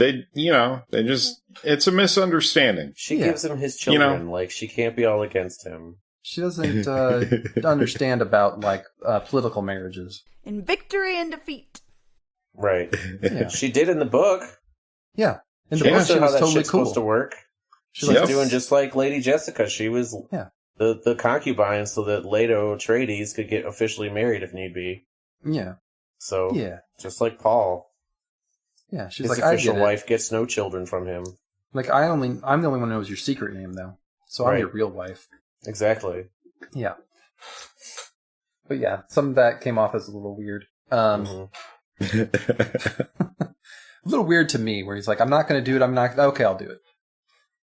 a misunderstanding. She gives him his children. Like, she can't be all against him. She doesn't understand about, like, political marriages. In victory and defeat. Right. Yeah. She did in the book. Yeah. In the book, she was totally cool. Supposed to work. She's doing just like Lady Jessica. She was the concubine so that Leto Atreides could get officially married if need be. Yeah. So, just like Paul. Yeah, she's his official wife gets no children from him. Like, I'm the only one who knows your secret name, though. So I'm your real wife. Exactly. Yeah. But yeah, some of that came off as a little weird. A little weird to me, where he's like, I'm not going to do it, okay, I'll do it.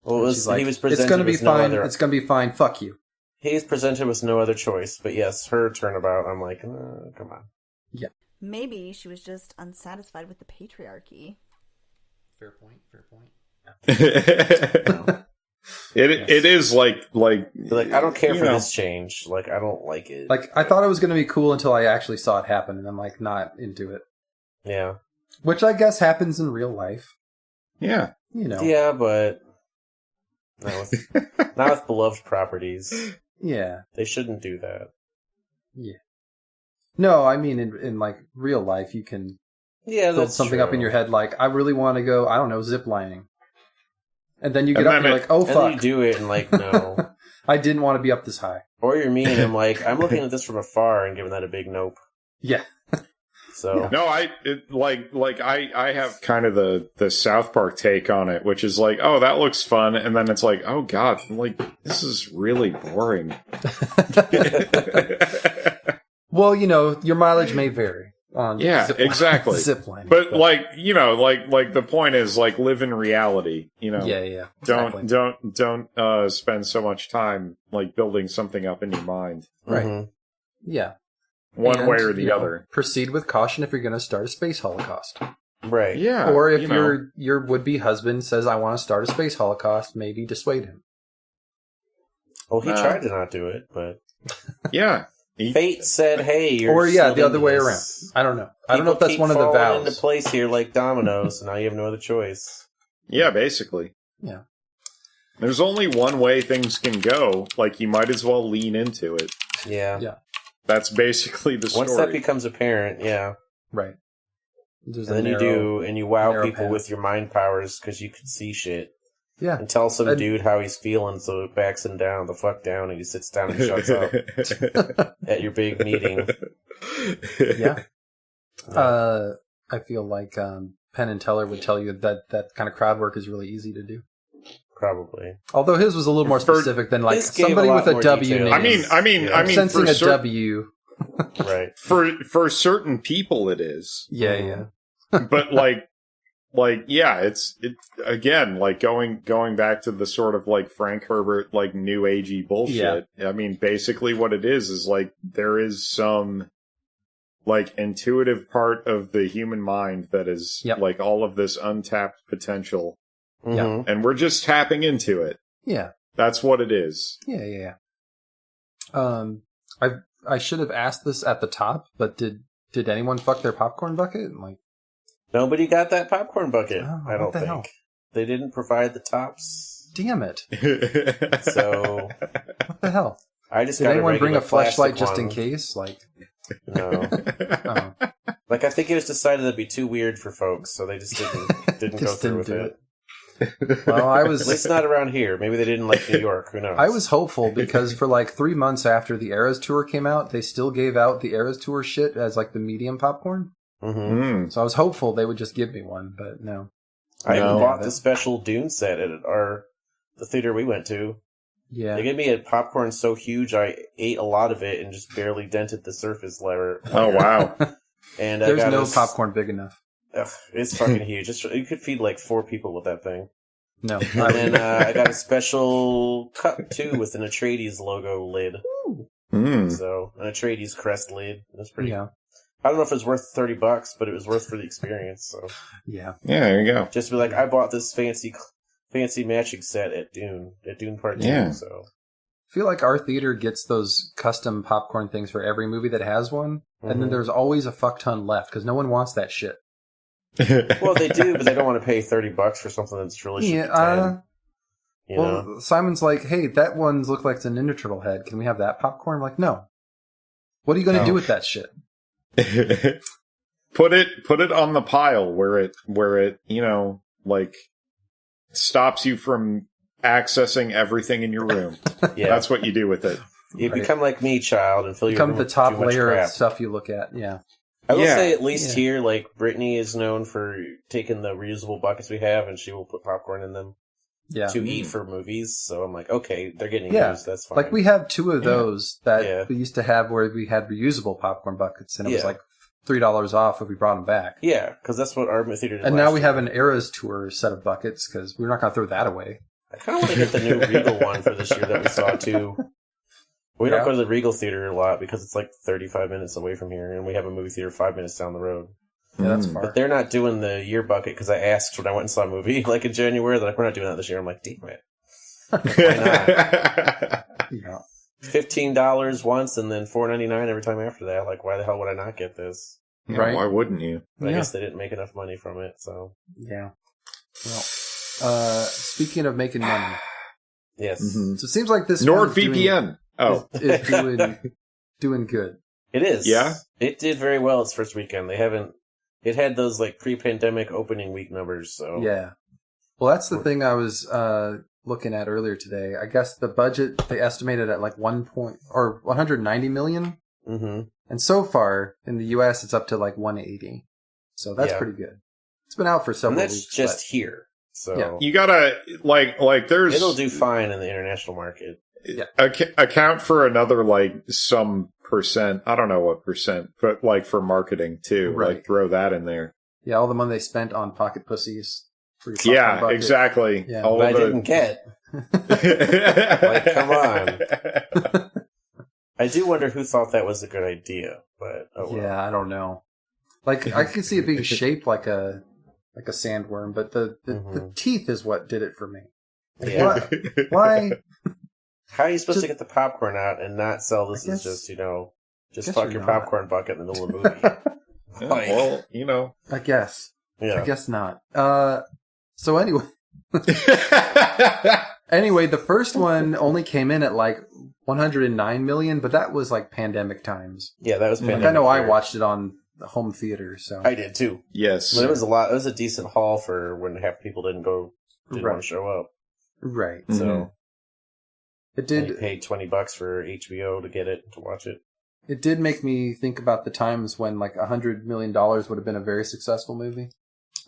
Well, he was presented it's going to be fine, it's going to be fine, fuck you. He's presented with no other choice, but yes, her turnabout, I'm like, come on. Yeah. Maybe she was just unsatisfied with the patriarchy. Fair point. It is like I don't care for this change. Like, I don't like it. Like, I thought it was going to be cool until I actually saw it happen, and I'm like not into it. Yeah. Which I guess happens in real life. Yeah. Yeah, but not with beloved properties. Yeah. They shouldn't do that. Yeah. No, I mean, in like real life, you can build something up in your head like, I really want to go, I don't know, ziplining. And then you get up and you're like, oh, fuck. And then you do it and like, no. I didn't want to be up this high. Or you're me and I'm like, I'm looking at this from afar and giving that a big nope. Yeah. So. No, I have kind of the South Park take on it, which is like, oh, that looks fun. And then it's like, oh, God, like, this is really boring. Well, your mileage may vary on exactly. ziplining. But like the point is like live in reality, Yeah, exactly. Don't spend so much time like building something up in your mind. Right. Mm-hmm. Yeah. One way or the other. Proceed with caution if you're going to start a space holocaust. Right. Yeah. Or if your would-be husband says, I want to start a space holocaust, maybe dissuade him. Well, he tried to not do it, but... Yeah. Fate said, "Hey, you're." Or the other way around. I don't know. I don't know if that's one of the vows. Into place here like dominoes, and now you have no other choice. Yeah, basically. Yeah. There's only one way things can go. Like, you might as well lean into it. Yeah. Yeah. That's basically the story. Once that becomes apparent, yeah. Right. And then you wow people with your mind powers because you can see shit. Yeah. And tell some dude how he's feeling so it backs him down the fuck down and he sits down and shuts up at your big meeting. Yeah. I feel like Penn and Teller would tell you that kind of crowd work is really easy to do. Probably. Although his was a little more specific than like somebody with a W name. I mean, I'm sensing a W. Right. For certain people it is. Yeah. But it's again, like going back to the sort of like Frank Herbert, like new agey bullshit. Yeah. I mean, basically what it is like there is some like intuitive part of the human mind that is like all of this untapped potential. Yeah. And we're just tapping into it. Yeah. That's what it is. Yeah. I should have asked this at the top, but did anyone fuck their popcorn bucket? Like, nobody got that popcorn bucket. Oh, I don't think hell? They didn't provide the tops. Damn it! So what the hell? I just did got anyone bring a flashlight one. just in case? Like, no. Oh. Like I think it was decided that'd be too weird for folks, so they just didn't go through with it. Well, I was at least not around here. Maybe they didn't like New York. Who knows? I was hopeful because for like 3 months after the Eras Tour came out, they still gave out the Eras Tour shit as like the medium popcorn. Mm-hmm. So I was hopeful they would just give me one, but no. I bought the special Dune set at the theater we went to. Yeah. They gave me a popcorn so huge I ate a lot of it and just barely dented the surface layer. Oh, wow. And there's no popcorn big enough. Ugh, it's fucking huge. You could feed like 4 people with that thing. No. And then I got a special cup, too, with an Atreides logo lid. So, an Atreides crest lid. That's pretty... Yeah. I don't know if it was worth $30, but it was worth for the experience, so... Yeah. Yeah, there you go. Just be like, I bought this fancy matching set at Dune Part 2, so... I feel like our theater gets those custom popcorn things for every movie that has one, and then there's always a fuck ton left, because no one wants that shit. Well, they do, but they don't want to pay $30 for something that's really shit. You know? Simon's like, hey, that one's look like it's a Ninja Turtle head. Can we have that popcorn? I'm like, no. What are you going to do with that shit? Put it on the pile where it, you know, like stops you from accessing everything in your room. Yeah. That's what you do with it. You become like me, child, and fill your room the top layer of stuff you look at. Yeah. I will say, at least here, like, Brittany is known for taking the reusable buckets we have, and she will put popcorn in them to eat for movies. So I'm like, okay, they're getting used. That's fine. Like, we have 2 of those that we used to have where we had reusable popcorn buckets, and it was like $3 off if we brought them back. Yeah, because that's what our theater did. And now we have an Eras Tour set of buckets, because we're not going to throw that away. I kind of want to get the new Regal one for this year that we saw, too. We don't go to the Regal Theater a lot because it's like 35 minutes away from here, and we have a movie theater 5 minutes down the road. Yeah, that's far. But they're not doing the year bucket because I asked when I went and saw a movie like in January. They're like, we're not doing that this year. I'm like, damn it. Why not? $15 once and then $4.99 every time after that. Like, why the hell would I not get this? Yeah, right? Why wouldn't you? But I guess they didn't make enough money from it, so. Yeah. Well, speaking of making money. Yes. So it seems like this NordVPN. Is doing good. It is. Yeah? It did very well its first weekend. It had those like pre-pandemic opening week numbers, so. Yeah. Well, that's the thing I was looking at earlier today. I guess the budget, they estimated at like 190 million. Mm-hmm. And so far, in the US, it's up to like 180. So that's pretty good. It's been out for several weeks. And that's just here. So you gotta, like there's... It'll do fine in the international market. Yeah. Account for another, like, some percent. I don't know what percent, but, like, for marketing, too. Right. Like, throw that in there. Yeah, all the money they spent on pocket pussies. Yeah, exactly. Yeah. But I didn't get. Like, come on. I do wonder who thought that was a good idea, but yeah, I don't know. Like, I could see it being shaped like a sandworm, but the teeth is what did it for me. Yeah. Why? How are you supposed to get the popcorn out and not sell this as just, fuck your popcorn bucket in the middle of the movie? Well, I guess. Yeah. I guess not. So anyway. Anyway, the first one only came in at like 109 million, but that was like pandemic times. Yeah, that was pandemic. Like, I know I watched it on the home theater, so. I did too. Yes. But it was a decent haul for when half people didn't want to show up. Right. So. Mm-hmm. It did. And you paid $20 for HBO to watch it. It did make me think about the times when like $100 million would have been a very successful movie.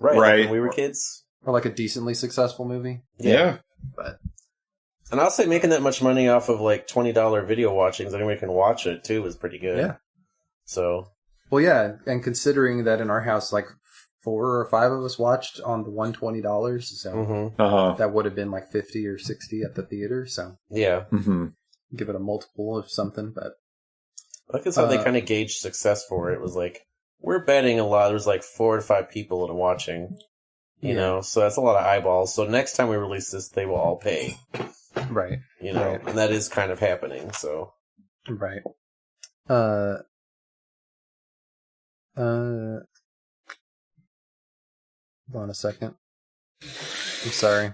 Right. Like when we were kids. Or like a decently successful movie. Yeah. And I'll say making that much money off of like $20 video watchings, anybody can watch it too, is pretty good. Yeah. So. Well, yeah. And considering that in our house, like 4 or 5 of us watched on the $120, so that would have been like 50 or 60 at the theater. So yeah, give it a multiple of something. But I think that's how they kind of gauged success for it. It was like we're betting a lot. There's like 4 to 5 people in watching, you know, so that's a lot of eyeballs. So next time we release this, they will all pay, right? And that is kind of happening. So right. Hold on a second. I'm sorry.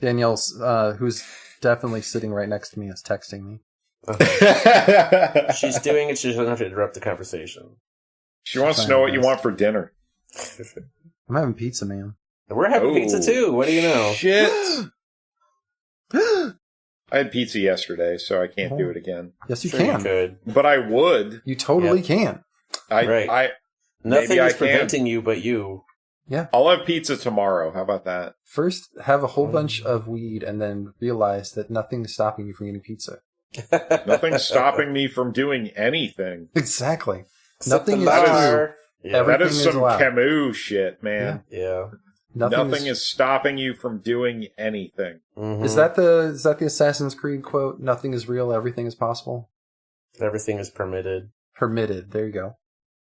Danielle's, who's definitely sitting right next to me, is texting me. She's doing it. She doesn't have to interrupt the conversation. She wants to know what you want for dinner. I'm having pizza, man. We're having pizza too. What do you know? Shit. I had pizza yesterday, so I can't do it again. Yes, you can. You could. But I would. You totally can. Nothing is preventing you but you. Yeah. I'll have pizza tomorrow. How about that? First, have a whole bunch of weed and then realize that nothing is stopping you from eating pizza. Nothing's stopping me from doing anything. Exactly. Except nothing is true. Yeah. That is some Camus shit, man. Yeah. Nothing is stopping you from doing anything. Mm-hmm. Is that the Assassin's Creed quote? Nothing is real, everything is possible. Everything is permitted. Permitted. There you go.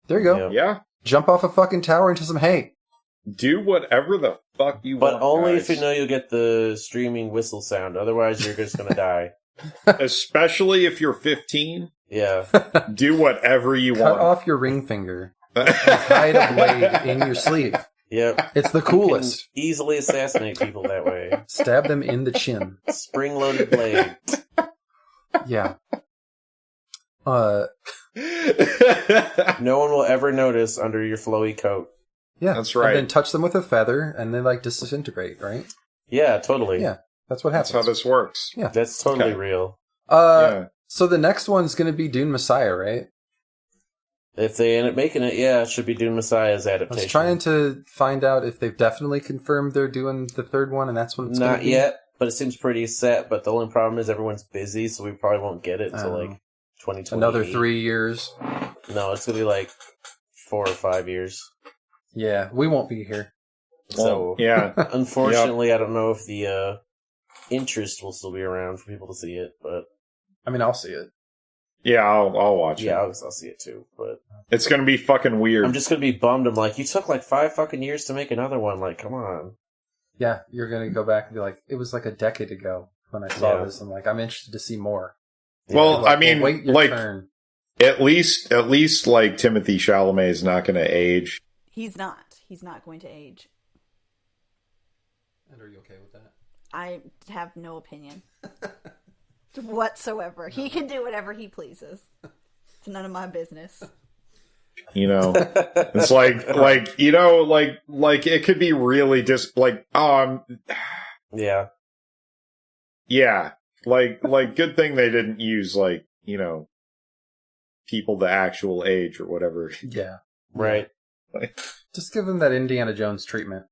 There you go. Yeah. Jump off a fucking tower into some hay. Do whatever the fuck you want. But only guys. if you know you'll get the streaming whistle sound. Otherwise, you're just gonna die. Especially if you're 15. Yeah. Do whatever you want. Cut off your ring finger and hide a blade in your sleeve. Yep. It's the coolest. You can easily assassinate people that way. Stab them in the chin. Spring-loaded blade. Yeah. No one will ever notice under your flowy coat. Yeah. That's right. And then touch them with a feather and they disintegrate, right? Yeah, totally. Yeah. That's what happens. That's how this works. Yeah. That's totally real. Yeah. So the next one's going to be Dune Messiah, right? If they end up making it, yeah, it should be Dune Messiah's adaptation. I was trying to find out if they've definitely confirmed they're doing the third one, and that's when it's going to be. Not yet, but it seems pretty set. But the only problem is everyone's busy, so we probably won't get it until 2020. Another 3 years. No, it's going to be 4 or 5 years. Yeah, we won't be here. So, yeah. Unfortunately, I don't know if the interest will still be around for people to see it, but I mean, I'll see it. Yeah, I'll watch it. Yeah, I'll see it too, but it's gonna be fucking weird. I'm just gonna be bummed. I'm like, you took 5 fucking years to make another one. Come on. Yeah, you're gonna go back and be like, it was a decade ago when I saw this. I'm like, I'm interested to see more. Well, I mean, wait your turn. at least Timothée Chalamet is not gonna age. He's not. He's not going to age. And are you okay with that? I have no opinion. Whatsoever. He can do whatever he pleases. It's none of my business. It's it could be really just yeah. Yeah. Good thing they didn't use people the actual age or whatever. Yeah. Right. Just give him that Indiana Jones treatment.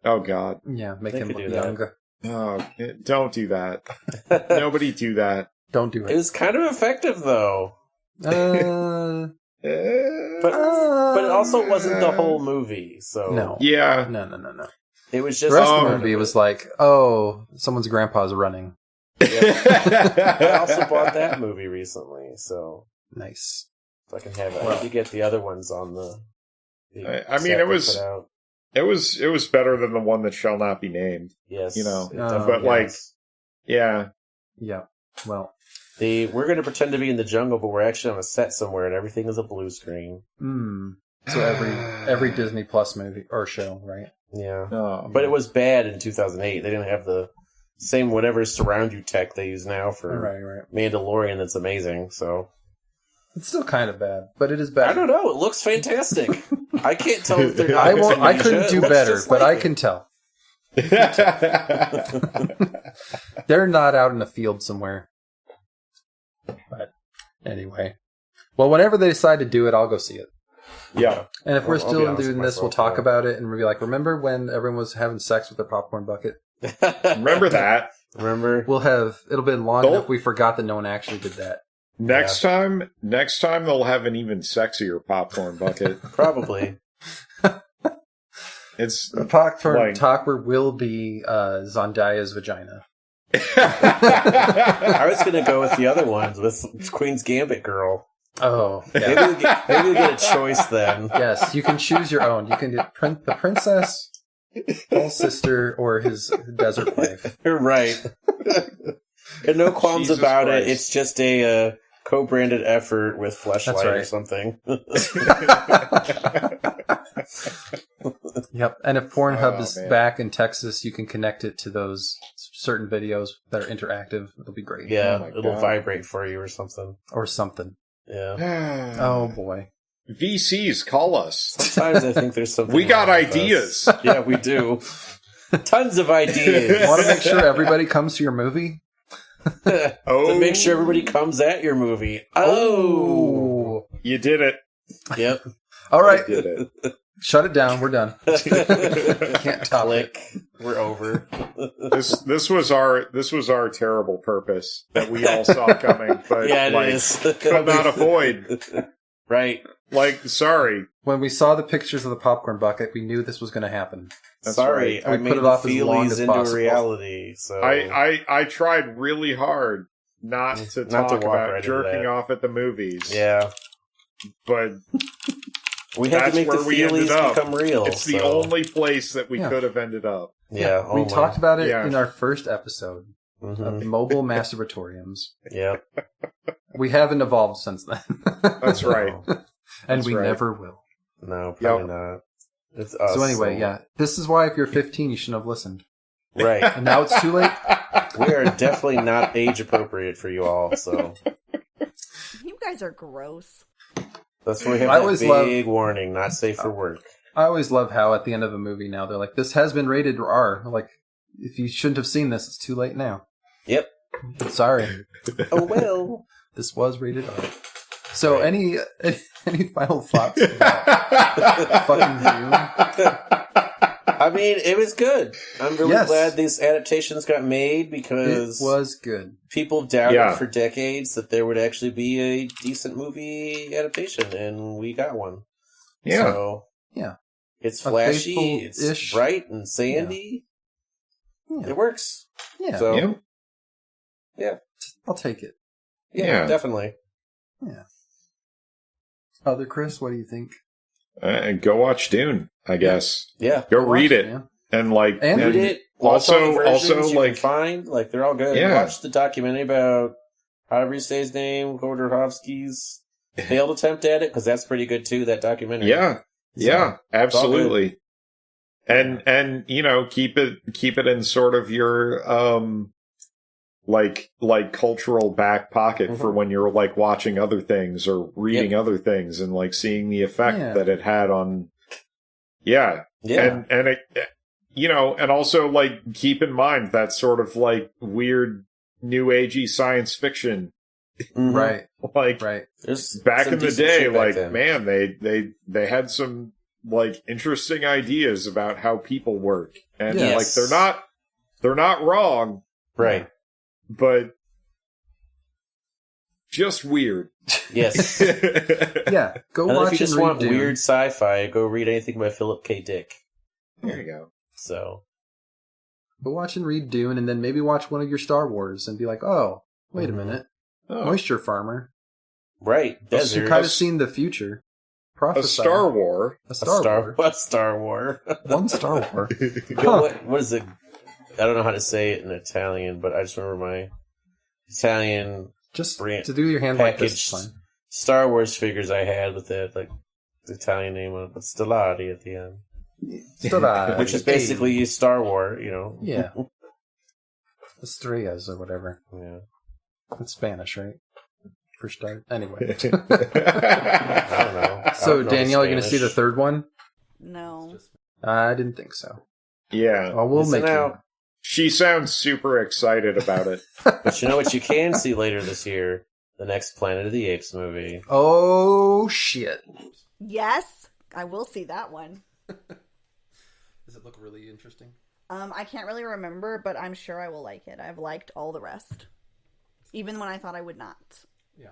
Oh God. Yeah, make him look younger. Oh, don't do that. Nobody do that. Don't do it. It was kind of effective, though. But it also wasn't the whole movie, so... No. Yeah. No. It was just... The rest of the movie was someone's grandpa's running. Yeah. I also bought that movie recently, so... Nice. So I can have it. I need to get the other ones on the I mean, it was better than the one that shall not be named. Yes. But yeah. Yeah. Well, we're going to pretend to be in the jungle, but we're actually on a set somewhere, and everything is a blue screen. So every Disney Plus movie or show, right? Yeah. Oh, but it was bad in 2008. They didn't have the same whatever surround you tech they use now for right. Mandalorian. That's amazing. So it's still kind of bad, but it is bad. I don't know. It looks fantastic. I can't tell if they're. I couldn't do better, but I can tell. They're not out in the field somewhere. But anyway, well, whenever they decide to do it, I'll go see it. Yeah. And if we're still doing this, we'll talk about it and we'll be like, remember when everyone was having sex with their popcorn bucket? Remember that? Remember? It'll been long enough we forgot that no one actually did that. Next time they'll have an even sexier popcorn bucket. Probably. It's the popcorn topper will be Zendaya's vagina. I was going to go with the other ones, with Queen's Gambit girl. Oh, yeah. Maybe we'll get a choice then. Yes, you can choose your own. You can get the princess, Paul's sister, or his desert wife. You're right. And no qualms Jesus about Christ. It. It's just a co-branded effort with Fleshlight or something. Yep. And if Pornhub is back in Texas, you can connect it to those certain videos that are interactive. It'll be great. Yeah, it'll vibrate for you or something. Yeah. Oh boy. VCs, call us. Sometimes I think there's something. We got ideas. Yeah, we do. Tons of ideas. Want to make sure everybody comes to your movie? To make sure everybody comes at your movie. Oh. You did it. Yep. All right. You did it. Shut it down. We're done. Can't top it. We're over. This was our terrible purpose that we all saw coming, but it is. Could not avoid. Right. Sorry. When we saw the pictures of the popcorn bucket, we knew this was going to happen. Sorry, I made the feelies into reality. So I tried really hard not to talk about jerking off at the movies. Yeah, but we had to make the feelies become real. It's the only place that we could have ended up. Yeah, we talked about it in our first episode of mobile masturbatoriums. Yeah, we haven't evolved since then. That's right, and we never will. No, probably not. It's us. So anyway, this is why if you're 15, you shouldn't have listened. Right, and now it's too late. We are definitely not age appropriate for you all. So you guys are gross. That's why we have that big warning: not safe for work. I always love how at the end of a movie now they're like, "This has been rated R." Like, if you shouldn't have seen this, it's too late now. Yep. Sorry. Oh well. This was rated R. So, any final thoughts about fucking Dune? I mean, it was good. I'm really glad these adaptations got made because it was good. People doubted for decades that there would actually be a decent movie adaptation, and we got one. Yeah. So, it's flashy, it's bright and sandy. Yeah. It works. Yeah. So, I'll take it. Yeah, definitely. Yeah. Other Chris, what do you think? Go watch Dune, I guess. Yeah. Go read it. And read it. Also, you can find, they're all good. Yeah. Watch the documentary about however you say his name, Khodorkovsky's failed attempt at it, because that's pretty good too, that documentary. Yeah. Yeah, absolutely. And keep it in sort of your cultural back pocket for when you're watching other things or reading other things and seeing the effect that it had on and it, and also keep in mind that sort of weird new agey science fiction. Right. Right. Back in the day, man, they had some interesting ideas about how people work. And they're not wrong. Right. But just weird. Yes. Go and watch if you just want Dune. Weird sci-fi, go read anything by Philip K. Dick. There you go. So go watch and read Dune, and then maybe watch one of your Star Wars and be like, oh, wait a minute. Moisture Farmer. Right. You've kind of seen the future. A Star War. A Star War. One Star War. What is it? I don't know how to say it in Italian, but I just remember my Italian to do your hand like this. Fine. Star Wars figures I had with that the Italian name on it, but Stellati at the end. Stellati. Which is basically Star War, Yeah. Estrellas or whatever. Yeah. It's Spanish, right? For start. Anyway. I don't know. So, Danielle, you going to see the third one? No. I didn't think so. Yeah. Well, we'll make it. She sounds super excited about it. But you know what you can see later this year? The next Planet of the Apes movie. Oh, shit. Yes, I will see that one. Does it look really interesting? I can't really remember, but I'm sure I will like it. I've liked all the rest. Even when I thought I would not. Yeah.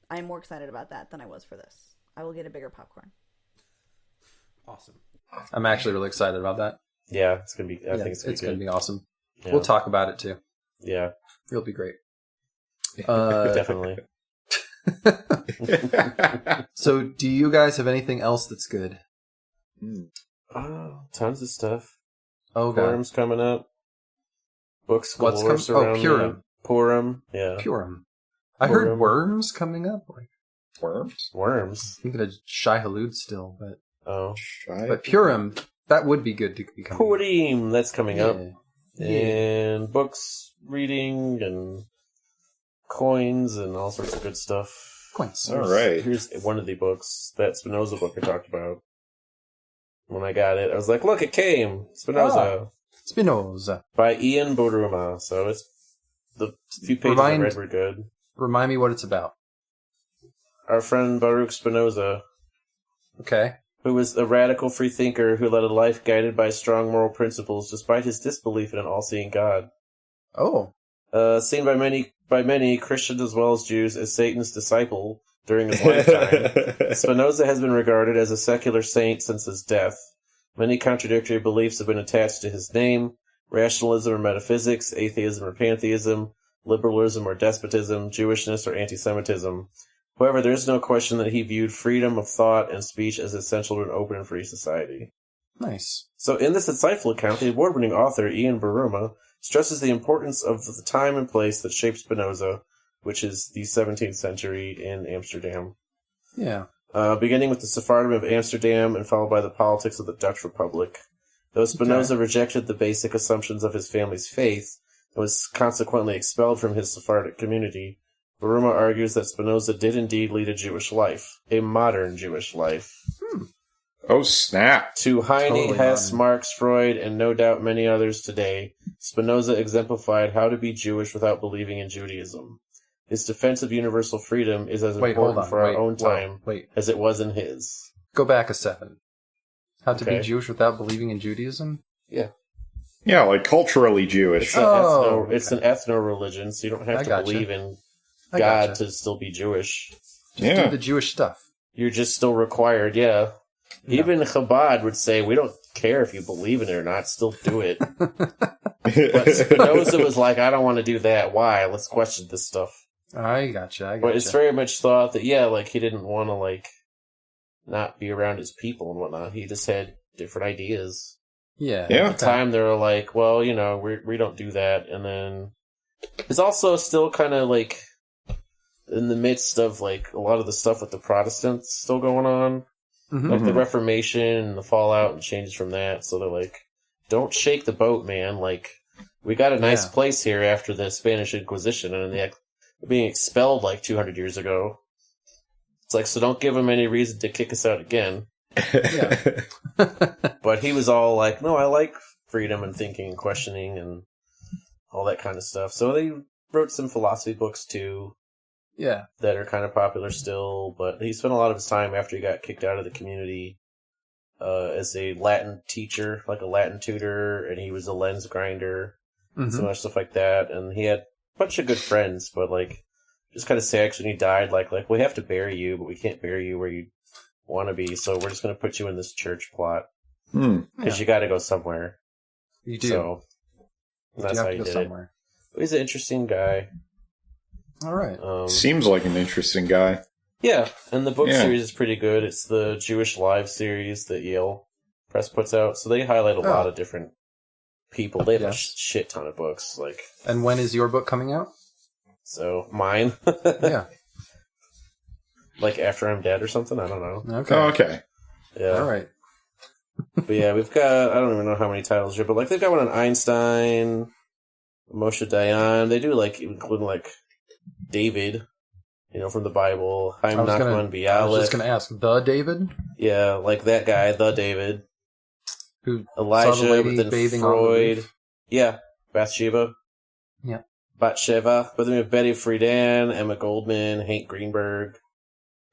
I'm more excited about that than I was for this. I will get a bigger popcorn. Awesome. I'm actually really excited about that. Yeah, it's gonna be. I think it's gonna be awesome. Yeah. We'll talk about it too. Yeah, it'll be great. Definitely. So, do you guys have anything else that's good? Oh, tons of stuff. Oh, God. Purim's coming up. Books galore What's coming? Purim. Purim. Yeah. Purim. I heard Worms coming up. Worms. I'm thinking of Shai Hulud still, but but Purim, that would be good to be coming. Purim, that's coming up. And books, reading, and coins, and all sorts of good stuff. Coins. All right. Here's one of the books, that Spinoza book I talked about. When I got it, I was like, look, it came! Spinoza. Spinoza. By Ian Boduruma. So it's the few pages I read were good. Remind me what it's about. Our friend Baruch Spinoza. Okay. Who was a radical freethinker who led a life guided by strong moral principles despite his disbelief in an all-seeing God. Oh. Seen by many, Christians as well as Jews, as Satan's disciple during his lifetime. Spinoza has been regarded as a secular saint since his death. Many contradictory beliefs have been attached to his name: rationalism or metaphysics, atheism or pantheism, liberalism or despotism, Jewishness or anti-Semitism. However, there is no question that he viewed freedom of thought and speech as essential to an open and free society. Nice. So in this insightful account, the award-winning author, Ian Buruma, stresses the importance of the time and place that shaped Spinoza, which is the 17th century in Amsterdam. Yeah. Beginning with the Sephardim of Amsterdam and followed by the politics of the Dutch Republic. Though Spinoza rejected the basic assumptions of his family's faith and was consequently expelled from his Sephardic community, Buruma argues that Spinoza did indeed lead a Jewish life, a modern Jewish life. Oh, snap. To Heine, Hess, Marx, Freud, and no doubt many others today, Spinoza exemplified how to be Jewish without believing in Judaism. His defense of universal freedom is as important for our own time as it was in his. Go back a second. How to be Jewish without believing in Judaism? Yeah. Yeah, like culturally Jewish. It's an ethno-religion, so you don't have to believe in God to still be Jewish. Just do the Jewish stuff. You're just still required, yeah. Even Chabad would say, we don't care if you believe in it or not, still do it. But Spinoza was like, I don't want to do that. Why? Let's question this stuff. I gotcha. But it's very much thought that, he didn't want to, not be around his people and whatnot. He just had different ideas. Yeah. At the time, they were like, well, we don't do that. And then it's also still kind of, in the midst of, a lot of the stuff with the Protestants still going on. Mm-hmm. The Reformation and the fallout and changes from that. So they're like, don't shake the boat, man. We got a nice place here after the Spanish Inquisition and they're being expelled 200 years ago. It's so don't give them any reason to kick us out again. But he was all like, no, I like freedom and thinking and questioning and all that kind of stuff. So they wrote some philosophy books too. Yeah. That are kind of popular still, but he spent a lot of his time after he got kicked out of the community as a Latin teacher, a Latin tutor, and he was a lens grinder, and so much stuff like that. And he had a bunch of good friends, but just kind of sad 'cause when he died, we have to bury you, but we can't bury you where you want to be, so we're just going to put you in this church plot because you got to go somewhere. You do. So that's how he did it. He's an interesting guy. All right. Seems like an interesting guy. Yeah, and the book series is pretty good. It's the Jewish Live series that Yale Press puts out, so they highlight a lot of different people. They have a shit ton of books. And when is your book coming out? So, mine? Yeah. After I'm dead or something? I don't know. Okay. Oh, okay. Yeah. All right. But yeah, we've got, I don't even know how many titles here, but they've got one on Einstein, Moshe Dayan. They do including David, from the Bible. Chaim Nachman Bialik. I was just going to ask, the David? Yeah, that guy, the David. Who Elijah, saw the lady but then bathing Freud. on the roof? Yeah, Bathsheba. Yeah. Bathsheba. But then we have Betty Friedan, Emma Goldman, Hank Greenberg,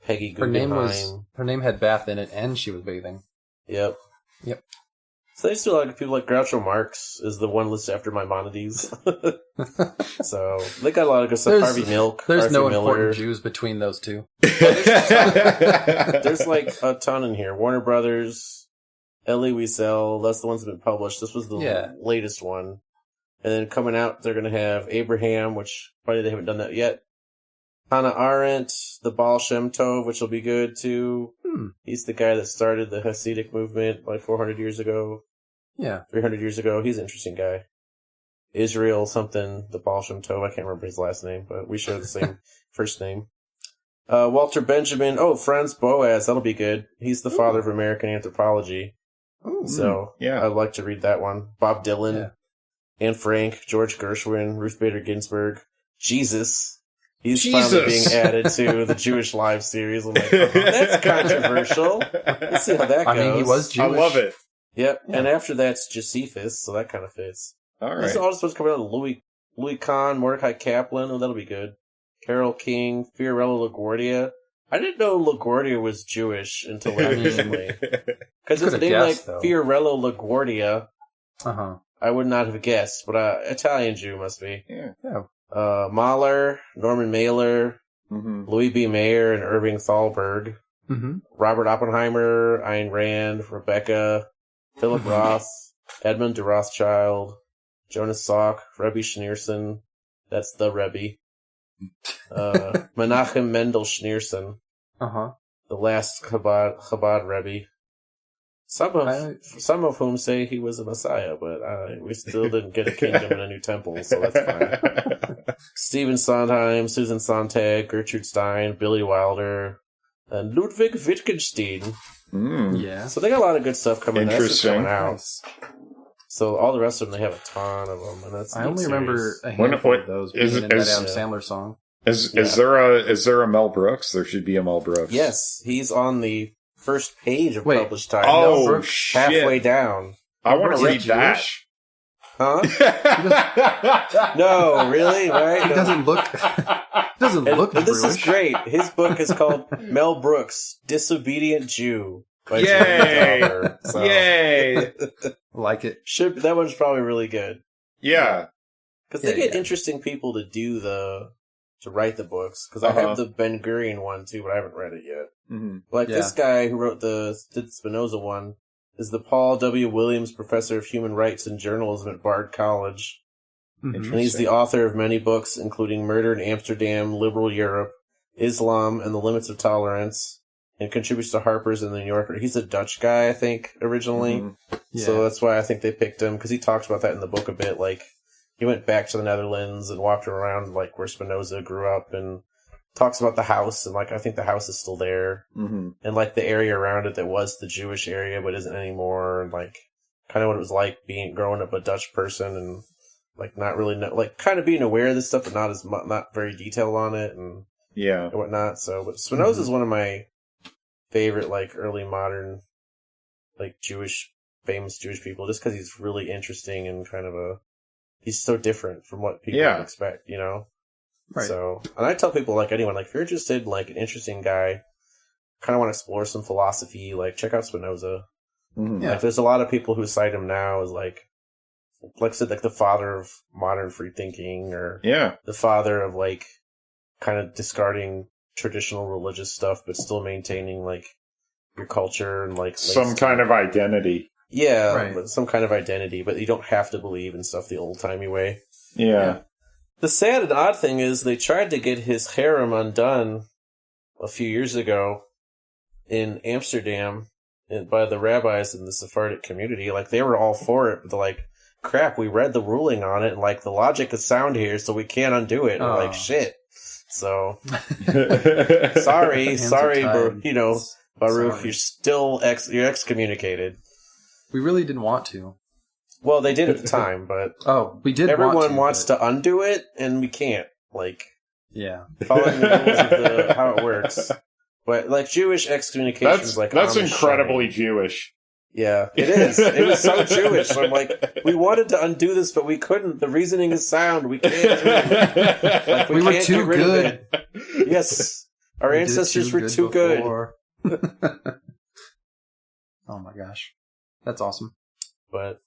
Peggy Guggenheim. Her name had bath in it, and she was bathing. Yep. So they still like people like Groucho Marx is the one listed after Maimonides. So they got a lot of good stuff. Harvey Milk. There's Arthur no Miller. important Jews between those two. There's a ton in here. Warner Brothers, Elie Wiesel. That's the ones that have been published. This was the latest one. And then coming out, they're going to have Abraham, which probably they haven't done that yet. Hannah Arendt, the Baal Shem Tov, which will be good too. He's the guy that started the Hasidic movement 400 years ago. Yeah. 300 years ago. He's an interesting guy. Israel something, the Baal Shem Tov. I can't remember his last name, but we share the same first name. Walter Benjamin. Oh, Franz Boas. That'll be good. He's the father of American anthropology. Ooh. So I'd like to read that one. Bob Dylan, Anne Frank, George Gershwin, Ruth Bader Ginsburg, Jesus. He's finally being added to the Jewish Live series. I'm like, that's controversial. Let's see how that goes. I mean, he was Jewish. I love it. Yep. Yeah. And after that's Josephus, so that kind of fits. All right. This is all supposed to come out. Louis Kahn, Mordecai Kaplan. Oh, that'll be good. Carole King, Fiorello LaGuardia. I didn't know LaGuardia was Jewish until recently. Because it's a name Fiorello LaGuardia. I would not have guessed, but Italian Jew must be. Yeah. Mahler, Norman Mailer, Louis B. Mayer, and Irving Thalberg. Robert Oppenheimer, Ayn Rand, Rebecca, Philip Roth, Edmund de Rothschild, Jonas Salk, Rebbe Schneerson. That's the Rebbe. Menachem Mendel Schneerson. The last Chabad Rebbe. Some of whom say he was a Messiah, but we still didn't get a kingdom and a new temple, so that's fine. Stephen Sondheim, Susan Sontag, Gertrude Stein, Billy Wilder, and Ludwig Wittgenstein. Yeah. So they got a lot of good stuff coming. Interesting. Coming out. Nice. So all the rest of them, they have a ton of them, and that's. I only remember a handful of those being in that Adam Sandler song. Is there a Mel Brooks? There should be a Mel Brooks. Yes, he's on the first page of published time. Oh, shit. Halfway down. I want to read that. Huh? No, really? Right? He doesn't look. This is great. His book is called Mel Brooks, Disobedient Jew. Yay! Daughter, so. Yay! Like it. That one's probably really good. Yeah, because they get interesting people to write the books. Because I have the Ben Gurion one too, but I haven't read it yet. Like this guy who wrote the Spinoza one is the Paul W. Williams Professor of Human Rights and Journalism at Bard College. And he's the author of many books, including Murder in Amsterdam, Liberal Europe, Islam, and the Limits of Tolerance, and contributes to Harper's and the New Yorker. He's a Dutch guy, I think, originally. So that's why I think they picked him, because he talks about that in the book a bit. Like, he went back to the Netherlands and walked around, like, where Spinoza grew up, and talks about the house, and, like, I think the house is still there. And, like, the area around it that was the Jewish area but isn't anymore, and, like, kind of what it was like growing up a Dutch person, and, like, not really kind of being aware of this stuff, but not very detailed on it, and whatnot. So, but Spinoza is one of my favorite, like, early modern, like, famous Jewish people, just because he's really interesting and kind of he's so different from what people would expect, you know? Right. So, and I tell people, like, anyone, like, if you're interested in, like, an interesting guy, kind of want to explore some philosophy, like, check out Spinoza. Like, there's a lot of people who cite him now as, like I said, like, the father of modern free thinking, or the father of, like, kind of discarding traditional religious stuff, but still maintaining, like, your culture and, like some kind of identity. Yeah, some kind of identity, but you don't have to believe in stuff the old-timey way. Yeah. The sad and odd thing is they tried to get his harem undone a few years ago in Amsterdam by the rabbis in the Sephardic community. Like, they were all for it, but they're like, crap, we read the ruling on it, and, like, the logic is sound here, so we can't undo it. And we're like, shit. So, sorry, Baruch, you're still you're excommunicated. We really didn't want to. Well, they did at the time, but we did. Everyone wants to undo it, and we can't. Like, following the rules of how it works. But, like, Jewish excommunication is like that's incredibly Jewish. Yeah, it is. It was so Jewish. I'm like, we wanted to undo this, but we couldn't. The reasoning is sound. We can't do it. Like, we were too good. Yes, our ancestors were too good. Oh my gosh, that's awesome. But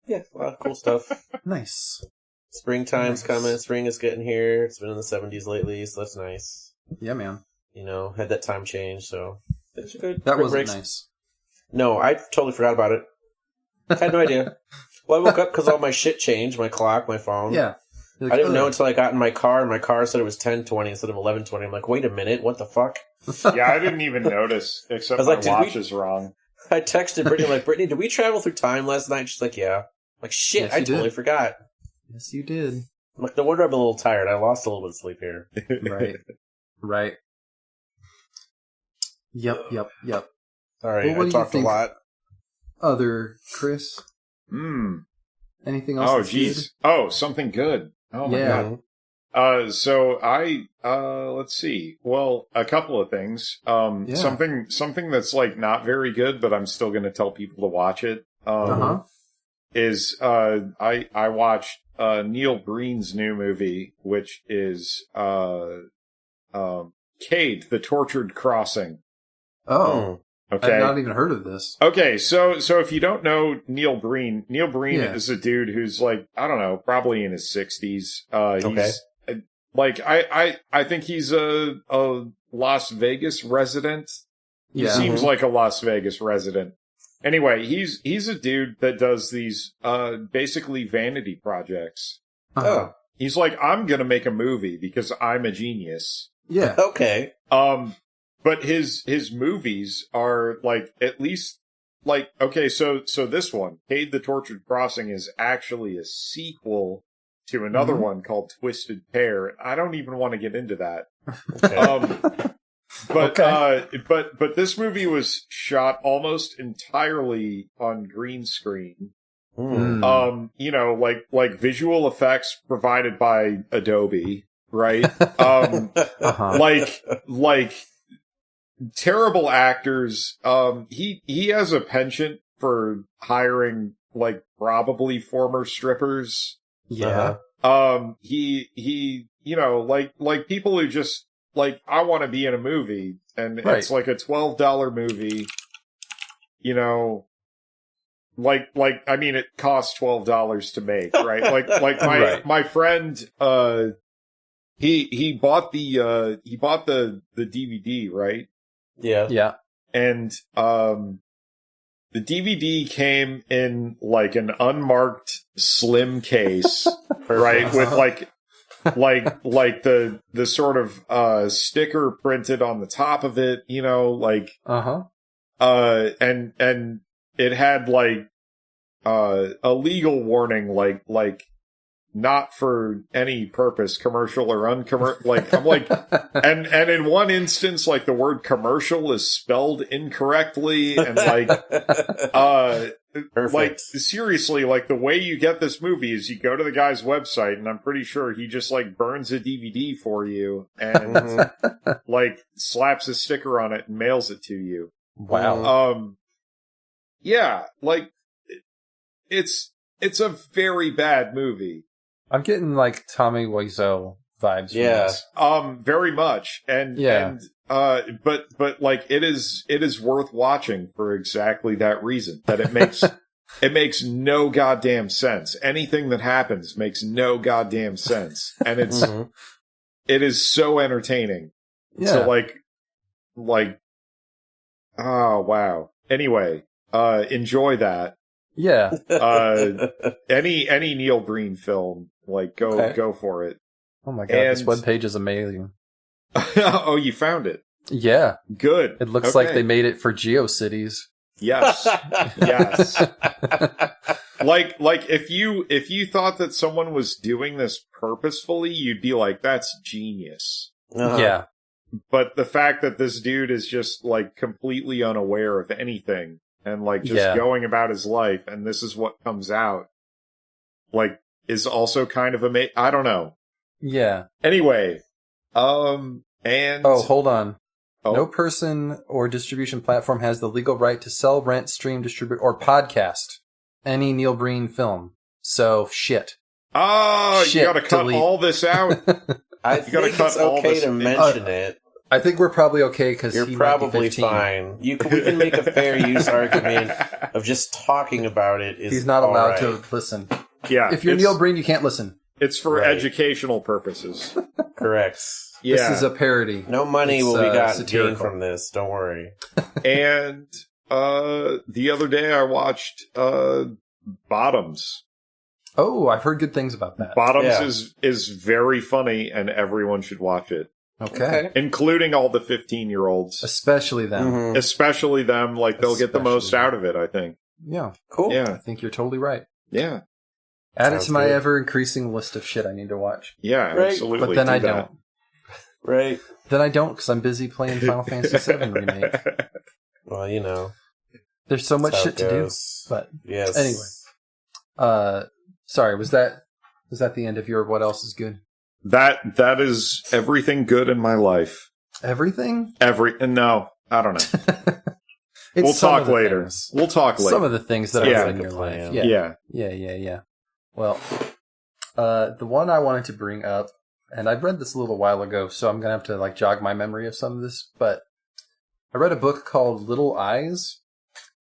yeah, a lot of cool stuff. Nice. Springtime's coming. Spring is getting here. It's been in the 70s lately, so that's nice. Yeah, man. You know, had that time change, so it's good. That wasn't nice. No, I totally forgot about it. I had no idea. Well, I woke up because all my shit changed. My clock, my phone. Yeah. Like, I didn't know until I got in my car, and my car said it was 10:20 instead of 11:20. I'm like, wait a minute, what the fuck? Yeah, I didn't even notice, except my watch is wrong. I texted Brittany, like, Brittany, did we travel through time last night? She's like, yeah. I'm like, shit, yes, I totally forgot. Yes, you did. I'm like, no wonder I'm a little tired. I lost a little bit of sleep here. Right. Yep. All right, I talked a lot. Other Chris? Anything else? Oh, jeez. Oh, something good. Oh, my God. So let's see. Well, a couple of things. Something that's, like, not very good, but I'm still going to tell people to watch it. Is, I watched, Neil Breen's new movie, which is, Cade, The Tortured Crossing. Oh. Okay. I've not even heard of this. Okay, so if you don't know Neil Breen is a dude who's, like, I don't know, probably in his 60s. He's like, I think he's a Las Vegas resident. He seems like a Las Vegas resident. Anyway, he's a dude that does these basically vanity projects. Oh. He's like, I'm gonna make a movie because I'm a genius. Yeah. Okay. But his movies are like at least like okay, so this one, Cade the Tortured Crossing, is actually a sequel to another one called Twisted Pair. I don't even want to get into that. Okay. But this movie was shot almost entirely on green screen. You know, like visual effects provided by Adobe, right? Like terrible actors. He has a penchant for hiring like probably former strippers. Yeah. He you know, like people who just like, I want to be in a movie, and it's like a $12 movie, you know, like, I mean, it costs $12 to make, right? Like my friend, he bought the DVD, right? Yeah. Yeah. And, the DVD came in like an unmarked slim case, right? With like the sort of sticker printed on the top of it, you know, like and it had like a legal warning, like not for any purpose, commercial or uncommercial. Like I'm like, and in one instance, like the word commercial is spelled incorrectly, and like Perfect. like seriously, like the way you get this movie is you go to the guy's website, and I'm pretty sure he just like burns a DVD for you and like slaps a sticker on it and mails it to you. Wow. Yeah, like it's a very bad movie. I'm getting like Tommy Wiseau vibes. Yeah. From this. Very much. And but like it is worth watching for exactly that reason. That it makes no goddamn sense. Anything that happens makes no goddamn sense. And it is so entertaining. Yeah. So like oh wow. Anyway, enjoy that. Yeah. Any Neil Breen film, like go for it. Oh my god, this webpage is amazing. Oh, you found it. Yeah. Good. It looks like they made it for GeoCities. Yes. Yes. Like if you thought that someone was doing this purposefully, you'd be like, that's genius. Yeah. But the fact that this dude is just like completely unaware of anything and like just going about his life, and this is what comes out, like, is also kind of amazing. I don't know. Yeah. Anyway, and hold on. No person or distribution platform has the legal right to sell, rent, stream, distribute, or podcast any Neil Breen film. So shit. Oh, you gotta cut all this out. I think it's okay to mention it. I think we're probably okay because you're probably fine. We can make a fair use argument of just talking about it. He's not allowed to listen. Yeah, if you're Neil Breen, you can't listen. It's for educational purposes. Correct. Yeah. This is a parody. No money will be gained from this. Don't worry. And the other day I watched Bottoms. Oh, I've heard good things about that. Bottoms is very funny, and everyone should watch it. Okay. Including all the 15-year-olds. Especially them. Mm-hmm. Especially them. Like, they'll get the most out of it, I think. Yeah. Cool. Yeah. I think you're totally right. Yeah. Add it to my ever-increasing list of shit I need to watch. Yeah, absolutely. But then I don't. Right. Then I don't, because I'm busy playing Final Fantasy VII Remake. Well, you know. There's so much shit to do. But anyway. Sorry, was that the end of your what else is good? That is everything good in my life. Everything? No, I don't know. We'll talk later. We'll talk later. Some of the things that are good in your life. Yeah. Well, the one I wanted to bring up, and I read this a little while ago, so I'm gonna have to like jog my memory of some of this. But I read a book called Little Eyes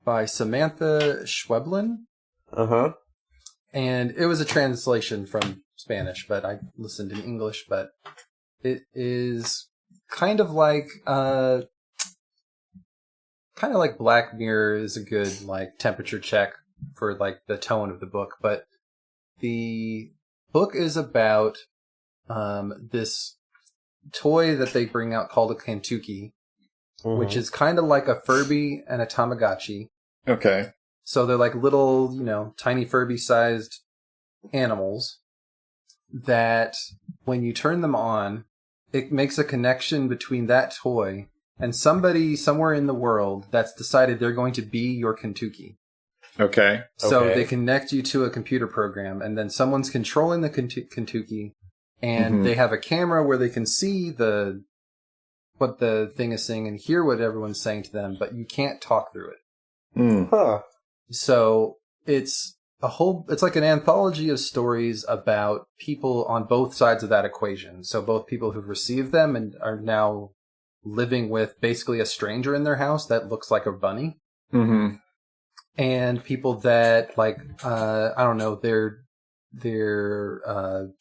by Samantha Schweblin. And it was a translation from Spanish, but I listened in English. But it is kind of like kind of like Black Mirror is a good like temperature check for like the tone of the book, but the book is about this toy that they bring out called a Kentucky, which is kind of like a Furby and a Tamagotchi. Okay. So they're like little, you know, tiny Furby-sized animals that when you turn them on, it makes a connection between that toy and somebody somewhere in the world that's decided they're going to be your Kentucky. Okay. So they connect you to a computer program, and then someone's controlling the Kentucky, and they have a camera where they can see what the thing is saying and hear what everyone's saying to them, but you can't talk through it. Huh. So it's like an anthology of stories about people on both sides of that equation. So both people who've received them and are now living with basically a stranger in their house that looks like a bunny. Mm-hmm. And people that, like, I don't know, their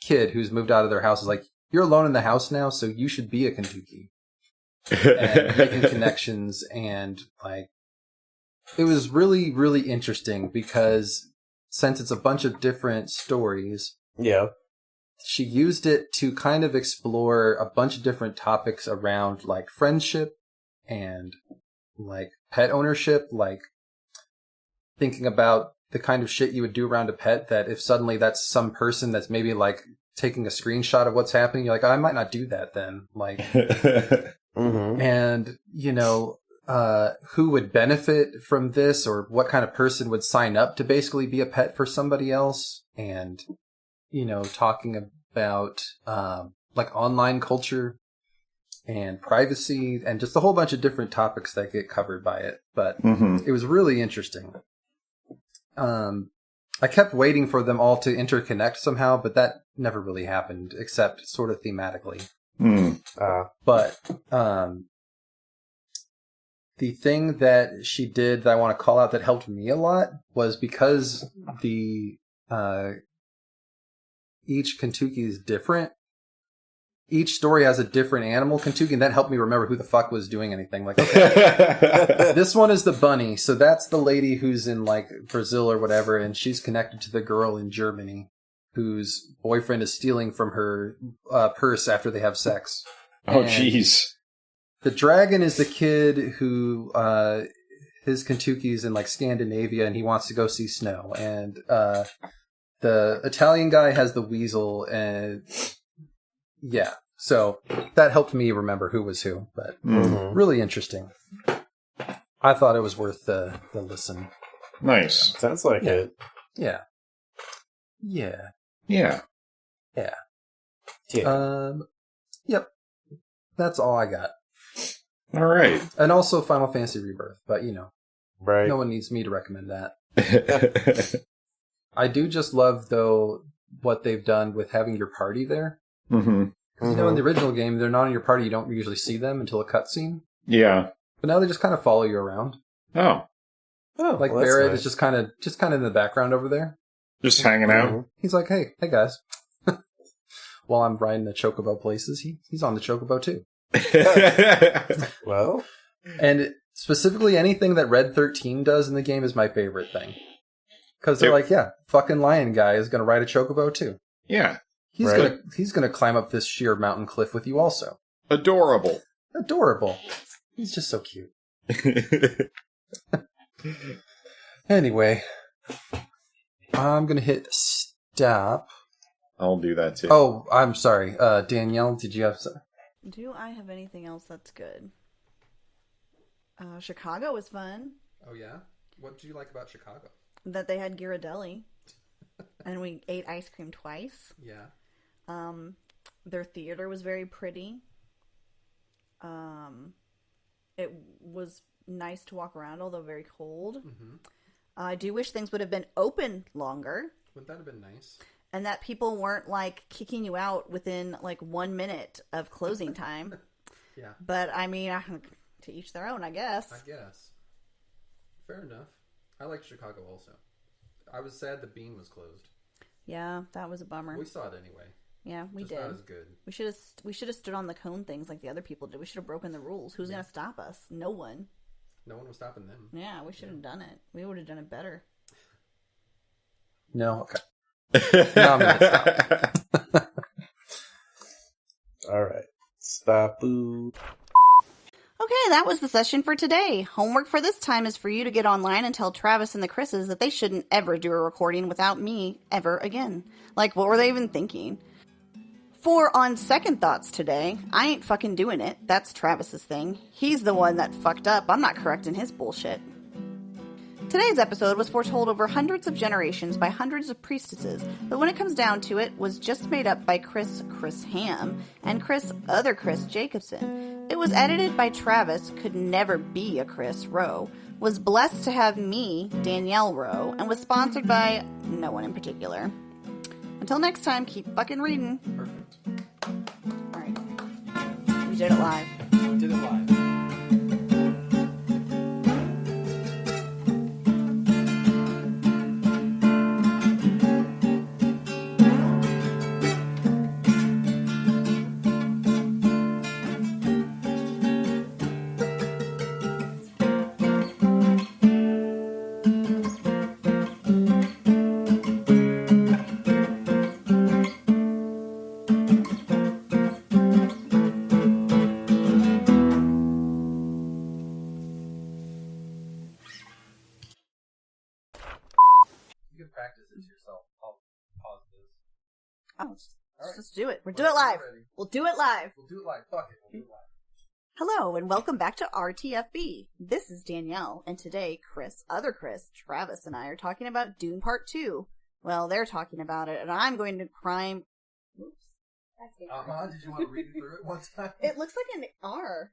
kid who's moved out of their house is like, you're alone in the house now, so you should be a Kentucky. And making connections, and, like, it was really, really interesting because since it's a bunch of different stories, she used it to kind of explore a bunch of different topics around, like, friendship and, like, pet ownership, like, thinking about the kind of shit you would do around a pet, that if suddenly that's some person that's maybe like taking a screenshot of what's happening, you're like, I might not do that then. Like, and you know, who would benefit from this, or what kind of person would sign up to basically be a pet for somebody else. And, you know, talking about, like online culture and privacy and just a whole bunch of different topics that get covered by it. But it was really interesting. I kept waiting for them all to interconnect somehow, but that never really happened, except sort of thematically. But the thing that she did that I want to call out that helped me a lot was because the each Kentucky is different. Each story has a different animal Kentucky, and that helped me remember who the fuck was doing anything. Like, okay, this one is the bunny, so that's the lady who's in, like, Brazil or whatever, and she's connected to the girl in Germany whose boyfriend is stealing from her purse after they have sex. Oh, jeez. The dragon is the kid who his Kentucky's in, like, Scandinavia, and he wants to go see snow. And the Italian guy has the weasel, and... yeah, so that helped me remember who was who, but really interesting. I thought it was worth the listen. Nice. Sounds like it. Yeah. Yep. That's all I got. All right. And also Final Fantasy Rebirth, but you know, right. No one needs me to recommend that. I do just love, though, what they've done with having your party there. You know, in the original game, they're not in your party. You don't usually see them until a cutscene. Yeah. But now they just kind of follow you around. Oh. Like, well, Barrett is just kind of in the background over there. Just hanging out. He's like, hey guys. While I'm riding the chocobo places, he's on the chocobo too. Well. And specifically anything that Red 13 does in the game is my favorite thing. Because they're like, yeah, fucking lion guy is going to ride a chocobo too. Yeah. He's gonna climb up this sheer mountain cliff with you also. Adorable. He's just so cute. Anyway, I'm gonna hit stop. I'll do that too. Oh, I'm sorry. Danielle, did you have some? Do I have anything else that's good? Chicago was fun. Oh yeah? What did you like about Chicago? That they had Ghirardelli. And we ate ice cream twice. Yeah. Their theater was very pretty. It was nice to walk around, although very cold. I do wish things would have been open longer. Wouldn't that have been nice? And that people weren't, like, kicking you out within, like, 1 minute of closing time. Yeah. But, I mean, to each their own, I guess. Fair enough. I liked Chicago also. I was sad the Bean was closed. Yeah, that was a bummer. We saw it anyway. Yeah, we did. Not as good. We should have stood on the cone things like the other people did. We should have broken the rules. Who's going to stop us? No one. No one was stopping them. Yeah, we should have done it. We would have done it better. No, okay. Now I'm gonna stop. All right. Stop. Boo. Okay, that was the session for today. Homework for this time is for you to get online and tell Travis and the Chris's that they shouldn't ever do a recording without me ever again. Like, what were they even thinking? For On Second Thoughts today, I ain't fucking doing it. That's Travis's thing. He's the one that fucked up. I'm not correcting his bullshit. Today's episode was foretold over hundreds of generations by hundreds of priestesses, but when it comes down to it, was just made up by Chris Ham and other Chris Jacobson. It was edited by Travis, could never be a Chris Rowe, was blessed to have me, Danielle Rowe, and was sponsored by no one in particular. Until next time, keep fucking reading. Perfect. Alright. We did it live. Did it live. Let's just do it. We'll do it live. We'll do it live. We'll do it live. Fuck it. We'll do it live. Hello, and welcome back to RTFB. This is Danielle, and today other Chris, Travis, and I are talking about Dune Part 2. Well, they're talking about it, and I'm going to crime... Oops. Did you want to read it through it one time? It looks like an R.